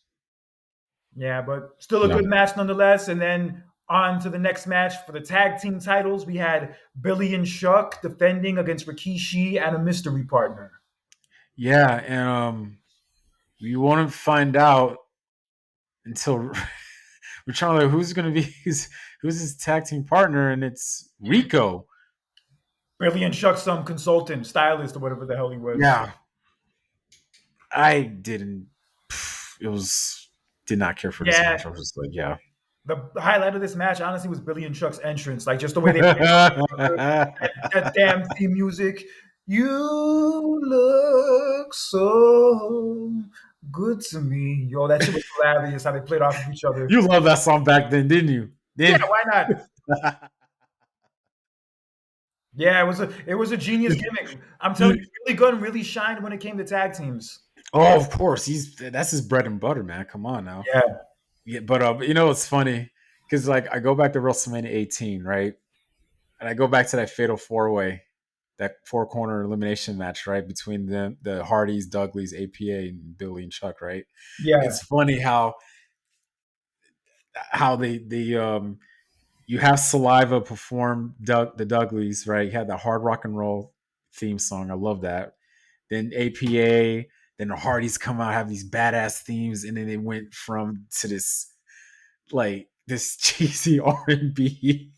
Yeah, but still a Yeah. good match nonetheless. And then on to the next match for the tag team titles. We had Billy and Chuck defending against Rikishi and a mystery partner. Yeah, and we won't find out until we're trying to, who's going to be who's his tag team partner, and it's Rico. Billy and Chuck, some consultant, stylist, or whatever the hell he was. Yeah, I didn't. It was did not care for this Yeah, match. I was just like, yeah. the highlight of this match, honestly, was Billy and Chuck's entrance. Like just the way they played off each other, that damn theme music. You look so good to me. Yo, that shit was hilarious how they played off of each other. You loved that song back then, didn't you? Yeah, Did why not? Yeah, it was a genius gimmick. I'm telling you, Billy Gunn really shined when it came to tag teams. oh, of course, that's his bread and butter, man. Come on now. Yeah, Yeah, but it's funny because like I go back to WrestleMania 18, right, and I go back to that Fatal Four Way, that four corner elimination match, right, between the Hardys, Dudleys, APA, and Billy and Chuck, right. yeah. It's funny how they you have Saliva perform the Dudleys, right? You had the hard rock and roll theme song. I love that. Then APA, then the Hardys come out, have these badass themes, and then they went from to this cheesy R&B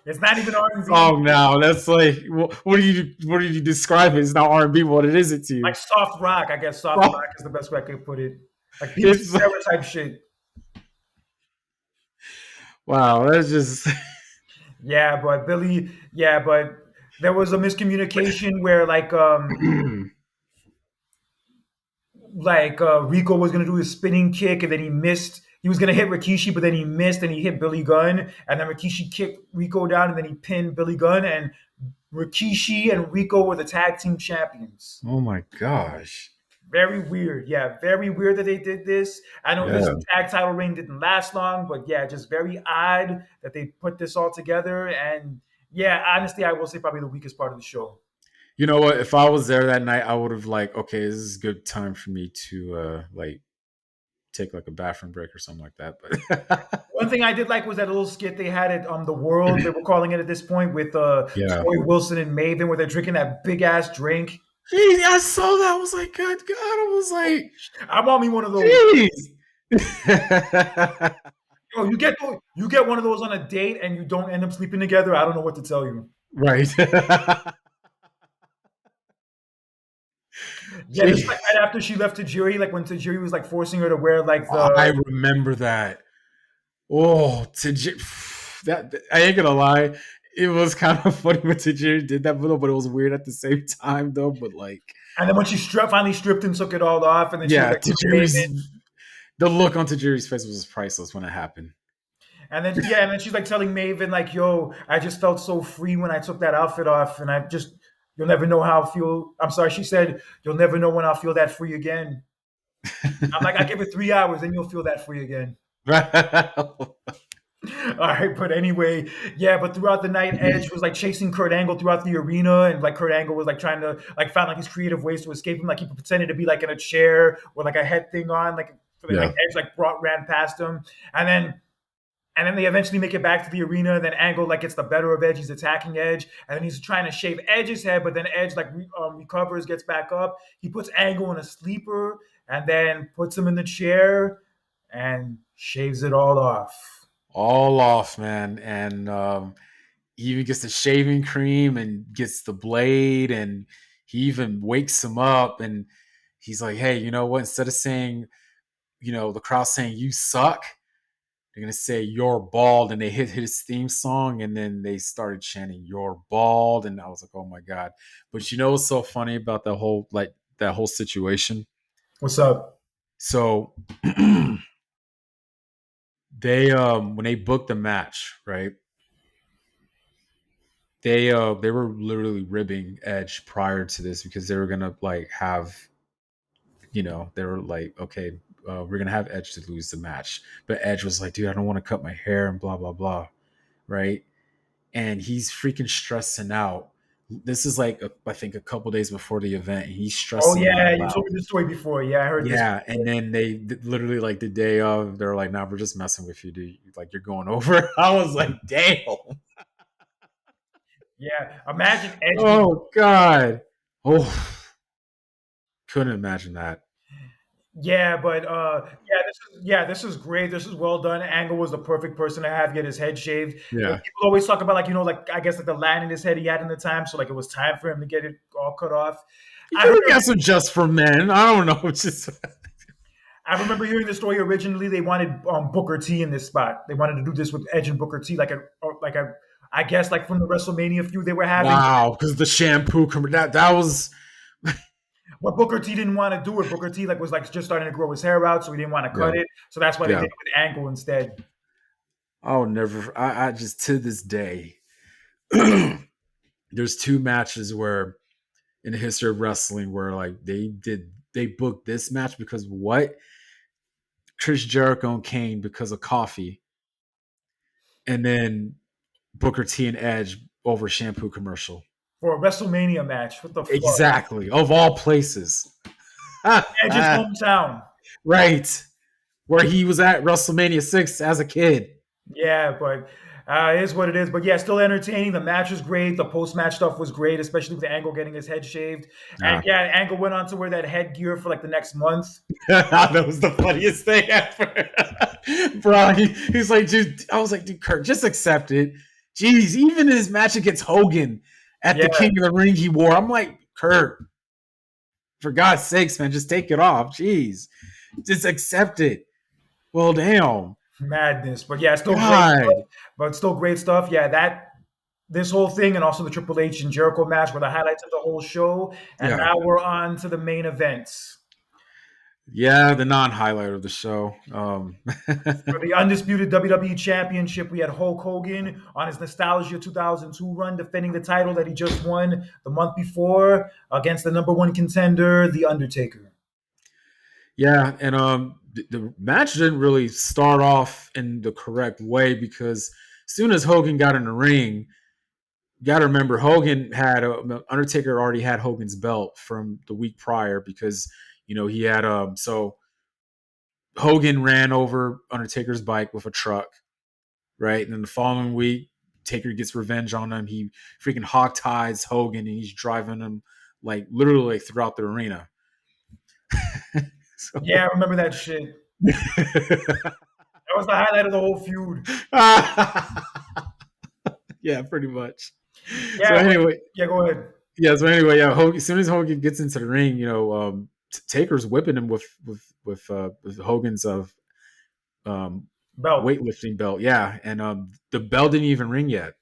It's not even R&B. song now. That's like, what did you describe it? It's not R&B. What is it to Like you? soft rock. I guess soft rock is the best way I could put it. Like Pete It's Sarah type shit. wow. That's just Yeah, but Billy. Yeah, but there was a miscommunication where Rico was gonna do his spinning kick and then he missed. He was gonna hit Rikishi, but then he missed and he hit Billy Gunn. And then Rikishi kicked Rico down and then he pinned Billy Gunn. And Rikishi and Rico were the tag team champions. oh my gosh. Very weird. Yeah, very weird that they did this. I know this Yeah. tag title reign didn't last long, but yeah, just very odd that they put this all together. And yeah, honestly, I will say probably the weakest part of the show. You know what? If I was there that night, I would have like, okay, this is a good time for me to like take like a bathroom break or something like that. But One thing I did like was that little skit they had at the World, they were calling it at this point, with yeah, Tori Wilson and Maven, where they're drinking that big ass drink. Jeez, I saw that. I was like, God, God, I was like, I want me one of those. jeez. Yo, you get one of those on a date and you don't end up sleeping together. I don't know what to tell you. Right. Yeah, this is Jeez. like right after she left Tajiri, like when Tajiri was like forcing her to wear like I the. remember that. Oh, that I ain't gonna lie. It was kind of funny when Tajiri did that little, but it was weird at the same time, though. But like, And then when she finally stripped and took it all off, and then she was yeah, like telling Maven, the look on Tajiri's face was priceless when it happened. and then she's like telling Maven like, "Yo, I just felt so free when I took that outfit off, and you'll never know how I feel." I'm sorry, she said, "You'll never know when I'll feel that free again." I'm like, I give it 3 hours, then you'll feel that free again. All right, but anyway, yeah. But throughout the night, Edge was like chasing Kurt Angle throughout the arena, and like Kurt Angle was like trying to like find like his creative ways to escape him. Like he pretended to be like in a chair with like a head thing on, like Yeah. Edge like ran past him, and then they eventually make it back to the arena. And then Angle like gets the better of Edge. He's attacking Edge, and then he's trying to shave Edge's head, but then Edge like recovers, gets back up. He puts Angle in a sleeper, and then puts him in the chair, and shaves it all off. All off, man. And he even gets the shaving cream and gets the blade, and he even wakes him up, and he's like, hey, you know what? Instead of saying, the crowd saying you suck, they're gonna say you're bald, and they hit his theme song, and then they started chanting you're bald, and I was like, oh my god. But you know what's so funny about that whole situation? What's up? So they when they booked the match, right? They were literally ribbing Edge prior to this because they were gonna like have, they were like, okay, we're gonna have Edge to lose the match, but Edge was like, dude, I don't want to cut my hair and blah blah blah, right? And he's freaking stressing out, This is like I think a couple days before the event, and he's Oh stressing the yeah, hell you told out. me this story before. Yeah, I heard this Yeah, and before. then they literally like the day of, they're like, "Nah, we're just messing with you, dude. Like you're going over." I was like, "Damn." Yeah, imagine Edge being. Oh God. Oh, couldn't imagine that. Yeah, but this is great. This is well done. Angle was the perfect person to have get his head shaved. Like, Yeah, people always talk about, like, like, I guess, like, the line in his head he had in the time, so like it was time for him to get it all cut off. you I could heard have got some just for men. I don't know. It's just I remember hearing the story originally. They wanted Booker T in this spot. They wanted to do this with Edge and Booker T, I guess, like, from the WrestleMania feud they were having. wow, because the shampoo that was But Booker T didn't want to do it. Booker T, like, was, like, just starting to grow his hair out, so he didn't want to cut yeah, it. So that's why they did yeah. it with Angle instead. I'll never. I just to this day, there's two matches where in the history of wrestling where like they booked this match because what Chris Jericho and Kane because of coffee, and then Booker T and Edge over shampoo commercial. For a WrestleMania match. What the fuck? Exactly, of all places. Edge's hometown. Right, where he was at WrestleMania 6 as a kid. Yeah, but it is what it is. But yeah, still entertaining. The match was great. The post match stuff was great, especially with Angle getting his head shaved. And Yeah. yeah, Angle went on to wear that headgear for like the next month. That was the funniest thing ever. Bro, he's like, dude, I was like, dude, Kurt, just accept it. Jeez, even his match against Hogan at Yeah, the King of the Ring he wore, I'm like, Kurt, for God's sakes, man, just take it off. Jeez, just accept it. Well, damn. madness. But yeah, still great God. stuff. But still great stuff. Yeah, this whole thing and also the Triple H and Jericho match were the highlights of the whole show. And Yeah. now we're on to the main events. Yeah, the non-highlight of the show. For the undisputed WWE Championship, we had Hulk Hogan on his Nostalgia 2002 run, defending the title that he just won the month before against the number one contender, The Undertaker. Yeah, and the match didn't really start off in the correct way because as soon as Hogan got in the ring, you got to remember Hogan had Undertaker already had Hogan's belt from the week prior because he had so Hogan ran over Undertaker's bike with a truck, right? And then the following week, Taker gets revenge on him. He freaking hog ties Hogan and he's driving him like literally like, throughout the arena. Yeah, I So remember that shit. That was the highlight of the whole feud. yeah, pretty much. So Yeah, but anyway, yeah, go ahead. yeah. So anyway, yeah. Hogan, as soon as Hogan gets into the ring, Taker's whipping him with Hogan's um, Belt. weightlifting belt. Yeah, and the bell didn't even ring yet.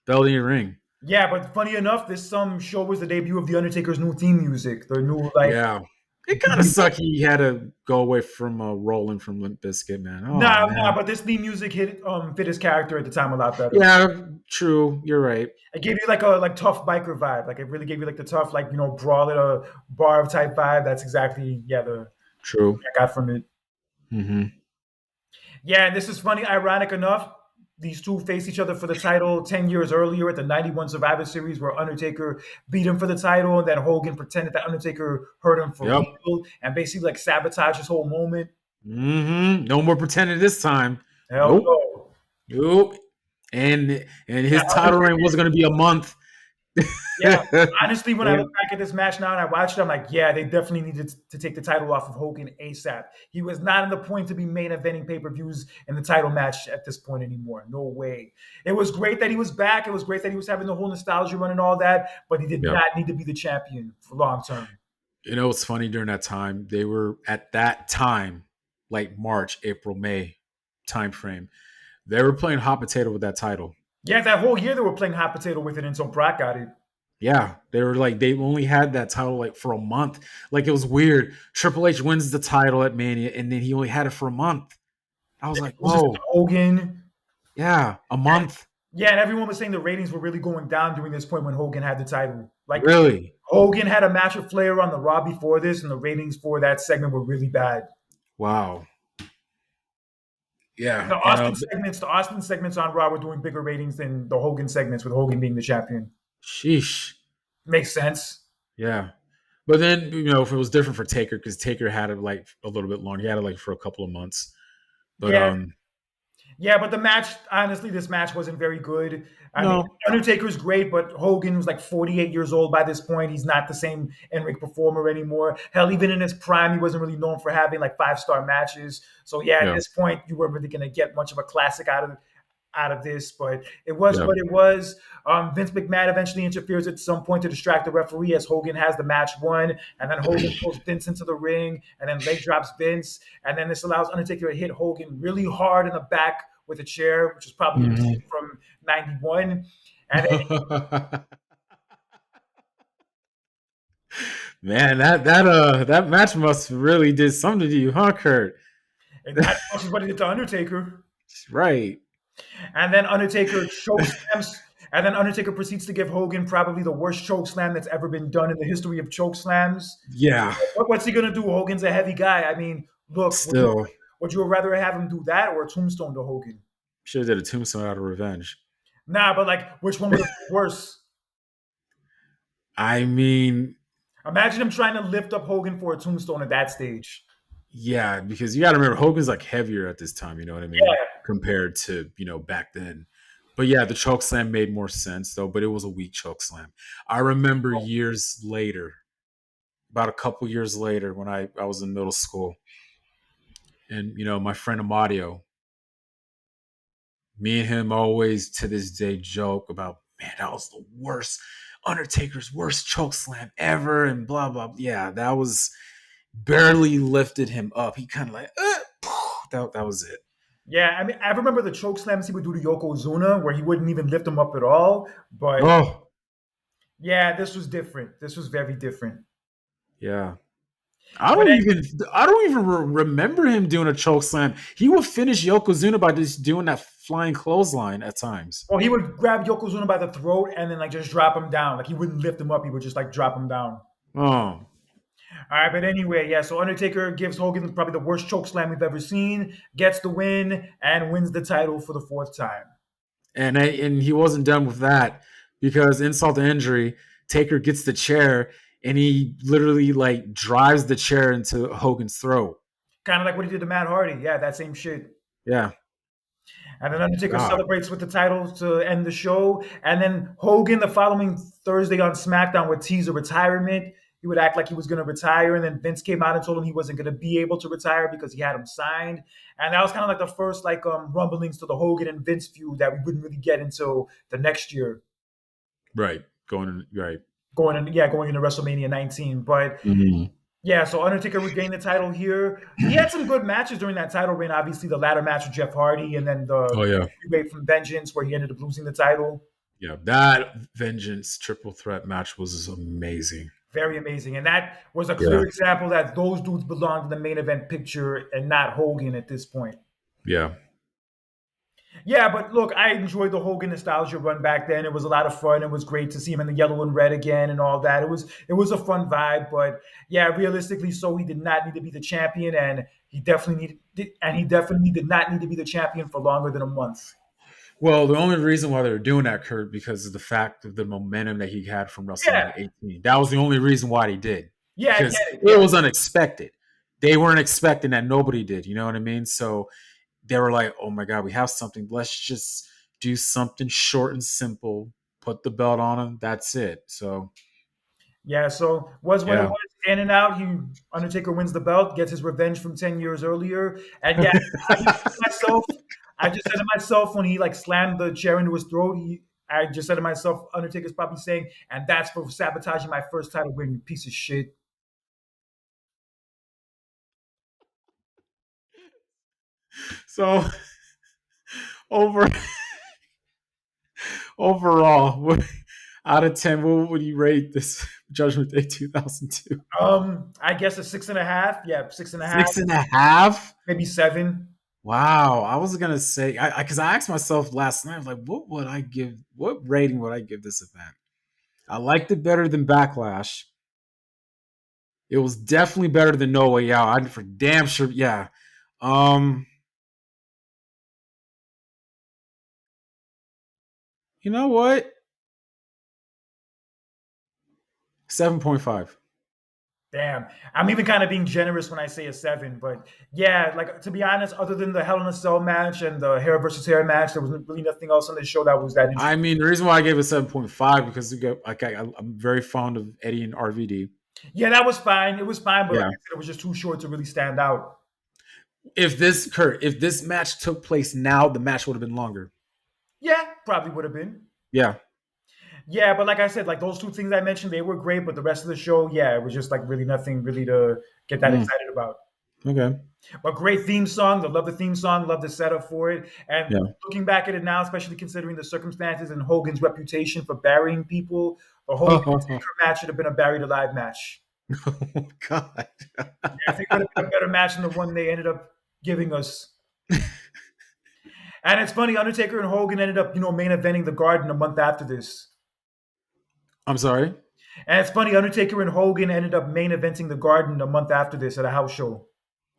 Bell didn't even ring. Yeah, but funny enough, this show was the debut of The Undertaker's new theme music. The new, like, Yeah, it kind of sucked. He had to go away from Rolling from Limp Bizkit, man. Oh nah, man. but this theme music fit his character at the time a lot better. Yeah, true. You're right. It gave you like a tough biker vibe. Like, it really gave you like the tough, like, brawl at a bar type vibe. That's exactly, yeah, the True. I got from it. Hmm. Yeah, and this is funny, ironic enough. These two faced each other for the title 10 years earlier at the 91 Survivor Series, where Undertaker beat him for the title, and then Hogan pretended that Undertaker hurt him for Yep. real and basically like sabotaged his whole moment. No more pretending this time. Hell Nope. no. Nope. And Yeah, his title reign was going to be a month. yeah. Honestly, when I look And- back at this match now and I watched it, I'm like, yeah, they definitely needed to take the title off of Hogan ASAP. He was not in the point to be main eventing pay-per-views in the title match at this point anymore. No way. It was great that he was back. It was great that he was having the whole nostalgia run and all that, but he did yeah. not need to be the champion for long term. It's funny during that time, they were at that time, like March, April, May time frame, they were playing hot potato with that title. Yeah, that whole year they were playing hot potato with it until Brock got it. Yeah, they were like they only had that title like for a month. Like it was weird. Triple H wins the title at Mania, and then he only had it for a month. I was like, It was just whoa, Hogan. yeah, a month, Yeah, and everyone was saying the ratings were really going down during this point when Hogan had the title. Like, really? Hogan had a match with Flair on the Raw before this, and the ratings for that segment were really bad. Wow. The Yeah, and Austin segments on Raw were doing bigger ratings than the Hogan segments, with Hogan being the champion. Sheesh. Makes sense. Yeah. But then, if it was different for Taker, because Taker had it like a little bit longer. He had it like for a couple of months. But Yeah, yeah, but the match, honestly, this match wasn't very good. I mean, no. Undertaker's great, but Hogan was like 48 years old by this point. He's not the same in-ring performer anymore. Hell, even in his prime, he wasn't really known for having like five-star matches. So yeah, at Yeah. this point, you weren't really gonna get much of a classic out of this, but it was Yeah. what it was. Vince McMahon eventually interferes at some point to distract the referee as Hogan has the match won, and then Hogan pulls Vince into the ring, and then leg drops Vince, and then this allows Undertaker to hit Hogan really hard in the back with a chair, which is probably a mistake Mhm. from '91. And Man, that match must really did something to you, huh, Kurt? not as much as what he did to Undertaker. Right. And then Undertaker choke slams. And then Undertaker proceeds to give Hogan probably the worst choke slam that's ever been done in the history of choke slams. Yeah. What's he gonna do? Hogan's a heavy guy. I mean, look, Still, would you rather have him do that or a tombstone to Hogan? should have did a tombstone out of revenge. Nah, but like, which one would have been worse? I mean, Imagine him trying to lift up Hogan for a tombstone at that stage. yeah, because you got to remember Hogan's like heavier at this time. You know what I mean, Yeah. compared to back then. But yeah, the choke slam made more sense though. But it was a weak choke slam. I remember years later, about a couple years later, when I was in middle school, and my friend Amadio, me and him always to this day joke about, man, that was the worst, Undertaker's worst choke slam ever, and blah blah. Yeah, that was barely lifted him up. He kind of like that was it. Yeah, I mean, I remember the choke slams he would do to Yokozuna where he wouldn't even lift him up at all. But Oh yeah, this was different. This was very different. yeah. I But don't even I don't even remember him doing a choke slam. He would finish Yokozuna by just doing that flying clothesline at times. well, he would grab Yokozuna by the throat and then like just drop him down. Like he wouldn't lift him up. He would just like drop him down. Oh, All right, but anyway, yeah. So Undertaker gives Hogan probably the worst choke slam we've ever seen, gets the win, and wins the title for the fourth time. and he wasn't done with that because insult to injury, Taker gets the chair and he literally like drives the chair into Hogan's throat. Kind of like what he did to Matt Hardy. Yeah, that same shit. Yeah. And then Undertaker God. celebrates with the title to end the show. And then Hogan, the following Thursday on SmackDown, would tease a retirement. He would act like he was going to retire. And then Vince came out and told him he wasn't going to be able to retire because he had him signed. And that was kind of like the first like rumblings to the Hogan and Vince feud that we wouldn't really get until the next year, Right. Going right. going into WrestleMania 19. But Mhm. yeah, so Undertaker regained the title here. He had some good matches during that title reign. Obviously, the ladder match with Jeff Hardy, and then the Oh yeah. three-way from Vengeance, where he ended up losing the title. Yeah. That Vengeance triple threat match was amazing. Very amazing, and that was a clear Yeah. example that those dudes belong to the main event picture and not Hogan at this point. Yeah. Yeah, but look, I enjoyed the Hogan nostalgia run back then. It was a lot of fun. It was great to see him in the yellow and red again and all that. It was a fun vibe, but yeah, realistically, so he did not need to be the champion, and he definitely did not need to be the champion for longer than a month. Well, the only reason why they were doing that, Kurt, because of the fact of the momentum that he had from Yeah, WrestleMania 18. That was the only reason why he did, yeah, I because get it. it Yeah, was unexpected. They weren't expecting that. Nobody did. You know what I mean? So they were like, "Oh my god, we have something. Let's just do something short and simple. Put the belt on him. That's it." So yeah. So was what it yeah, was. In and out. He Undertaker wins the belt, gets his revenge from 10 years earlier, and yeah, I just said to myself, I just said to myself when he like slammed the chair into his throat. I just said to myself, Undertaker's probably saying, and that's for sabotaging my first title win, you piece of shit. so over overall, out of 10, what would you rate this Judgment Day 2002? I guess a 6.5. Yeah, 6.5, 6.5. maybe 7. Wow, I was gonna say, because I asked myself last night, I was like, what rating would I give this event? I liked it better than Backlash. It was definitely better than No Way Out. I for damn sure, yeah. Um, you know what? 7.5. Damn, I'm even kind of being generous when I say a seven, but yeah, like to be honest, other than the Hell in a Cell match and the hair versus hair match, there was really nothing else on this show that was that I interesting. mean, the reason why I gave it 7.5 because we got, like, I'm very fond of Eddie and RVD. Yeah, that was fine. It was fine, but like Yeah. I said, it was just too short to really stand out. If this match took place now, the match would have been longer. Yeah, probably would have been. Yeah. Yeah, but like I said, like those two things I mentioned, they were great, but the rest of the show, yeah, it was just like really nothing really to get that Mm, excited about. okay. But great theme song. I love the theme song. Love the setup for it. And Yeah. looking back at it now, especially considering the circumstances and Hogan's reputation for burying people, the Hogan Oh, Taker match should have been a buried alive match. God. Yeah, I think it would have been a better match than the one they ended up giving us. And it's funny, Undertaker and Hogan ended up, main eventing the Garden a month after this. I'm sorry. And it's funny, Undertaker and Hogan ended up main eventing the Garden a month after this at a house show.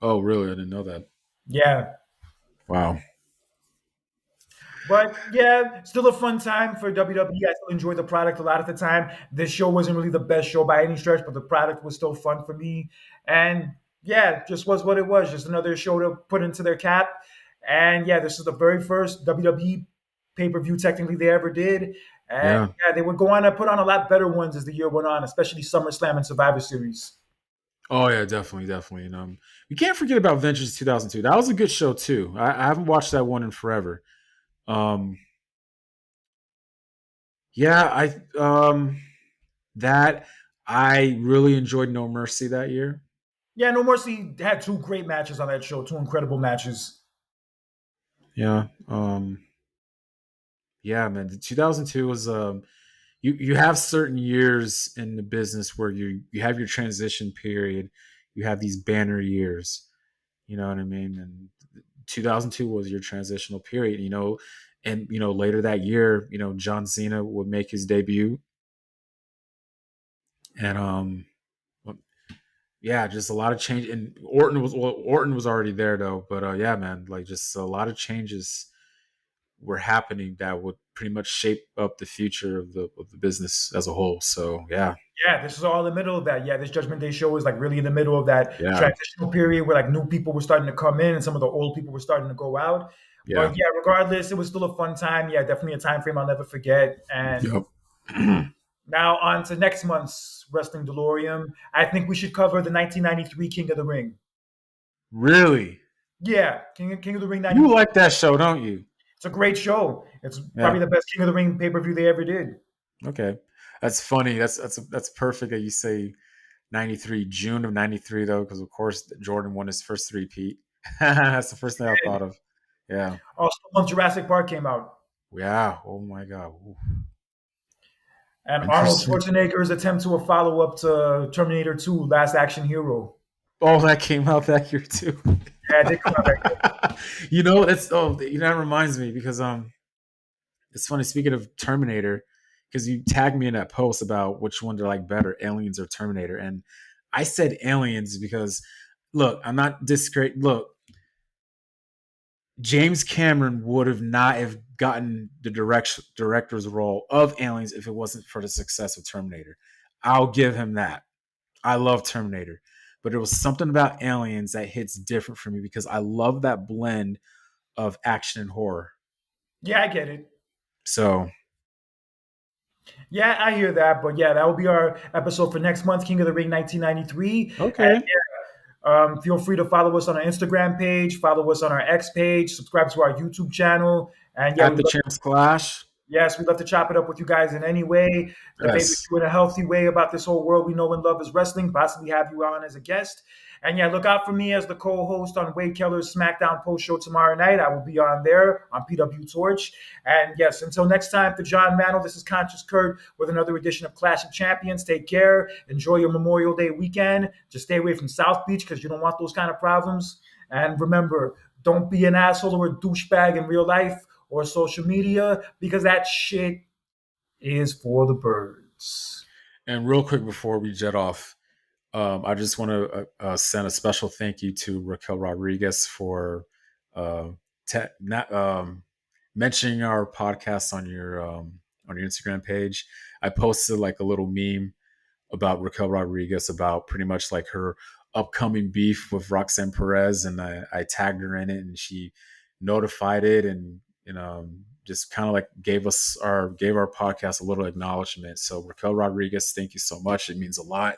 Oh, really? I didn't know that. Yeah. Wow. But yeah, still a fun time for WWE. I still enjoy the product a lot of the time. This show wasn't really the best show by any stretch, but the product was still fun for me. And yeah, just was what it was. Just another show to put into their cap. And yeah, this is the very first WWE pay per view technically they ever did. And Yeah. yeah, they would go on to put on a lot better ones as the year went on, especially SummerSlam and Survivor Series. Oh yeah, definitely, definitely. And you can't forget about Ventures 2002. That was a good show too. I haven't watched that one in forever. Um, yeah, that I really enjoyed No Mercy that year. Yeah, No Mercy had two great matches on that show, two incredible matches. Yeah. Yeah, man. The 2002 was you have certain years in the business where you have your transition period, you have these banner years. You know what I mean? And 2002 was your transitional period, and later that year, John Cena would make his debut, and yeah, just a lot of change. And Orton was already there though, but yeah, man, like just a lot of changes were happening that would pretty much shape up the future of the business as a whole. So yeah, Yeah, this is all in the middle of that. Yeah, this Judgment Day show is like really in the middle of that yeah, transitional period where like new people were starting to come in and some of the old people were starting to go out. But yeah, yeah, regardless, it was still a fun time. Yeah, definitely a time frame I'll never forget. And yep. now on to next month's Wrestling DeLorean. I think we should cover the 1993 King of the Ring. Really, Yeah, King of the Ring you 93. like that show, don't you? It's a great show. It's Yeah. probably the best King of the Ring pay per view they ever did. Okay, that's funny. That's perfect that you say 93, June of 93 though, because of course Jordan won his first three-peat. That's the first thing I thought of. Yeah, Also, once Jurassic Park came out, yeah. Oh my god. Ooh. and Arnold Interesting. Schwarzenegger's attempt to a follow up to Terminator 2: Last Action Hero. Oh, that came out that year too. Yeah, they come out that year. That reminds me because it's funny. Speaking of Terminator, because you tagged me in that post about which one to like better, Aliens or Terminator, and I said Aliens because look, I'm not discreet. Look, James Cameron would have not have gotten the director's role of Aliens if it wasn't for the success of Terminator. I'll give him that. I love Terminator, but there was something about Aliens that hits different for me because I love that blend of action and horror. Yeah, I get it. So Yeah, I hear that. But yeah, that will be our episode for next month, King of the Ring 1993. okay, Feel free to follow us on our Instagram page, follow us on our X page, subscribe to our YouTube channel. And yeah, at the Champs Clash, yes, we'd love to chop it up with you guys in any way, debate with yes, you in a healthy way about this whole world we know and love as wrestling, possibly have you on as a guest. And yeah, look out for me as the co-host on Wade Keller's SmackDown post show tomorrow night. I will be on there on PW Torch. And yes, until next time, for John Mantle, this is Conscious Kurt with another edition of Clash of Champions. Take care. Enjoy your Memorial Day weekend. Just stay away from South Beach because you don't want those kind of problems. And remember, don't be an asshole or a douchebag in real life or social media because that shit is for the birds. and real quick before we jet off, I just want to send a special thank you to Raquel Rodriguez for uh, not mentioning our podcast on your Instagram page. I posted like a little meme about Raquel Rodriguez, about pretty much like her upcoming beef with Roxanne Perez, and I tagged her in it, and she notified it, and just kind of like gave our podcast a little acknowledgement. So Raquel Rodriguez, thank you so much. It means a lot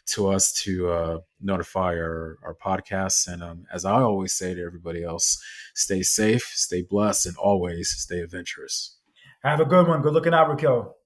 to us to notify our podcasts. And as I always say to everybody else, stay safe, stay blessed, and always stay adventurous. Have a good one. Good looking out, Raquel.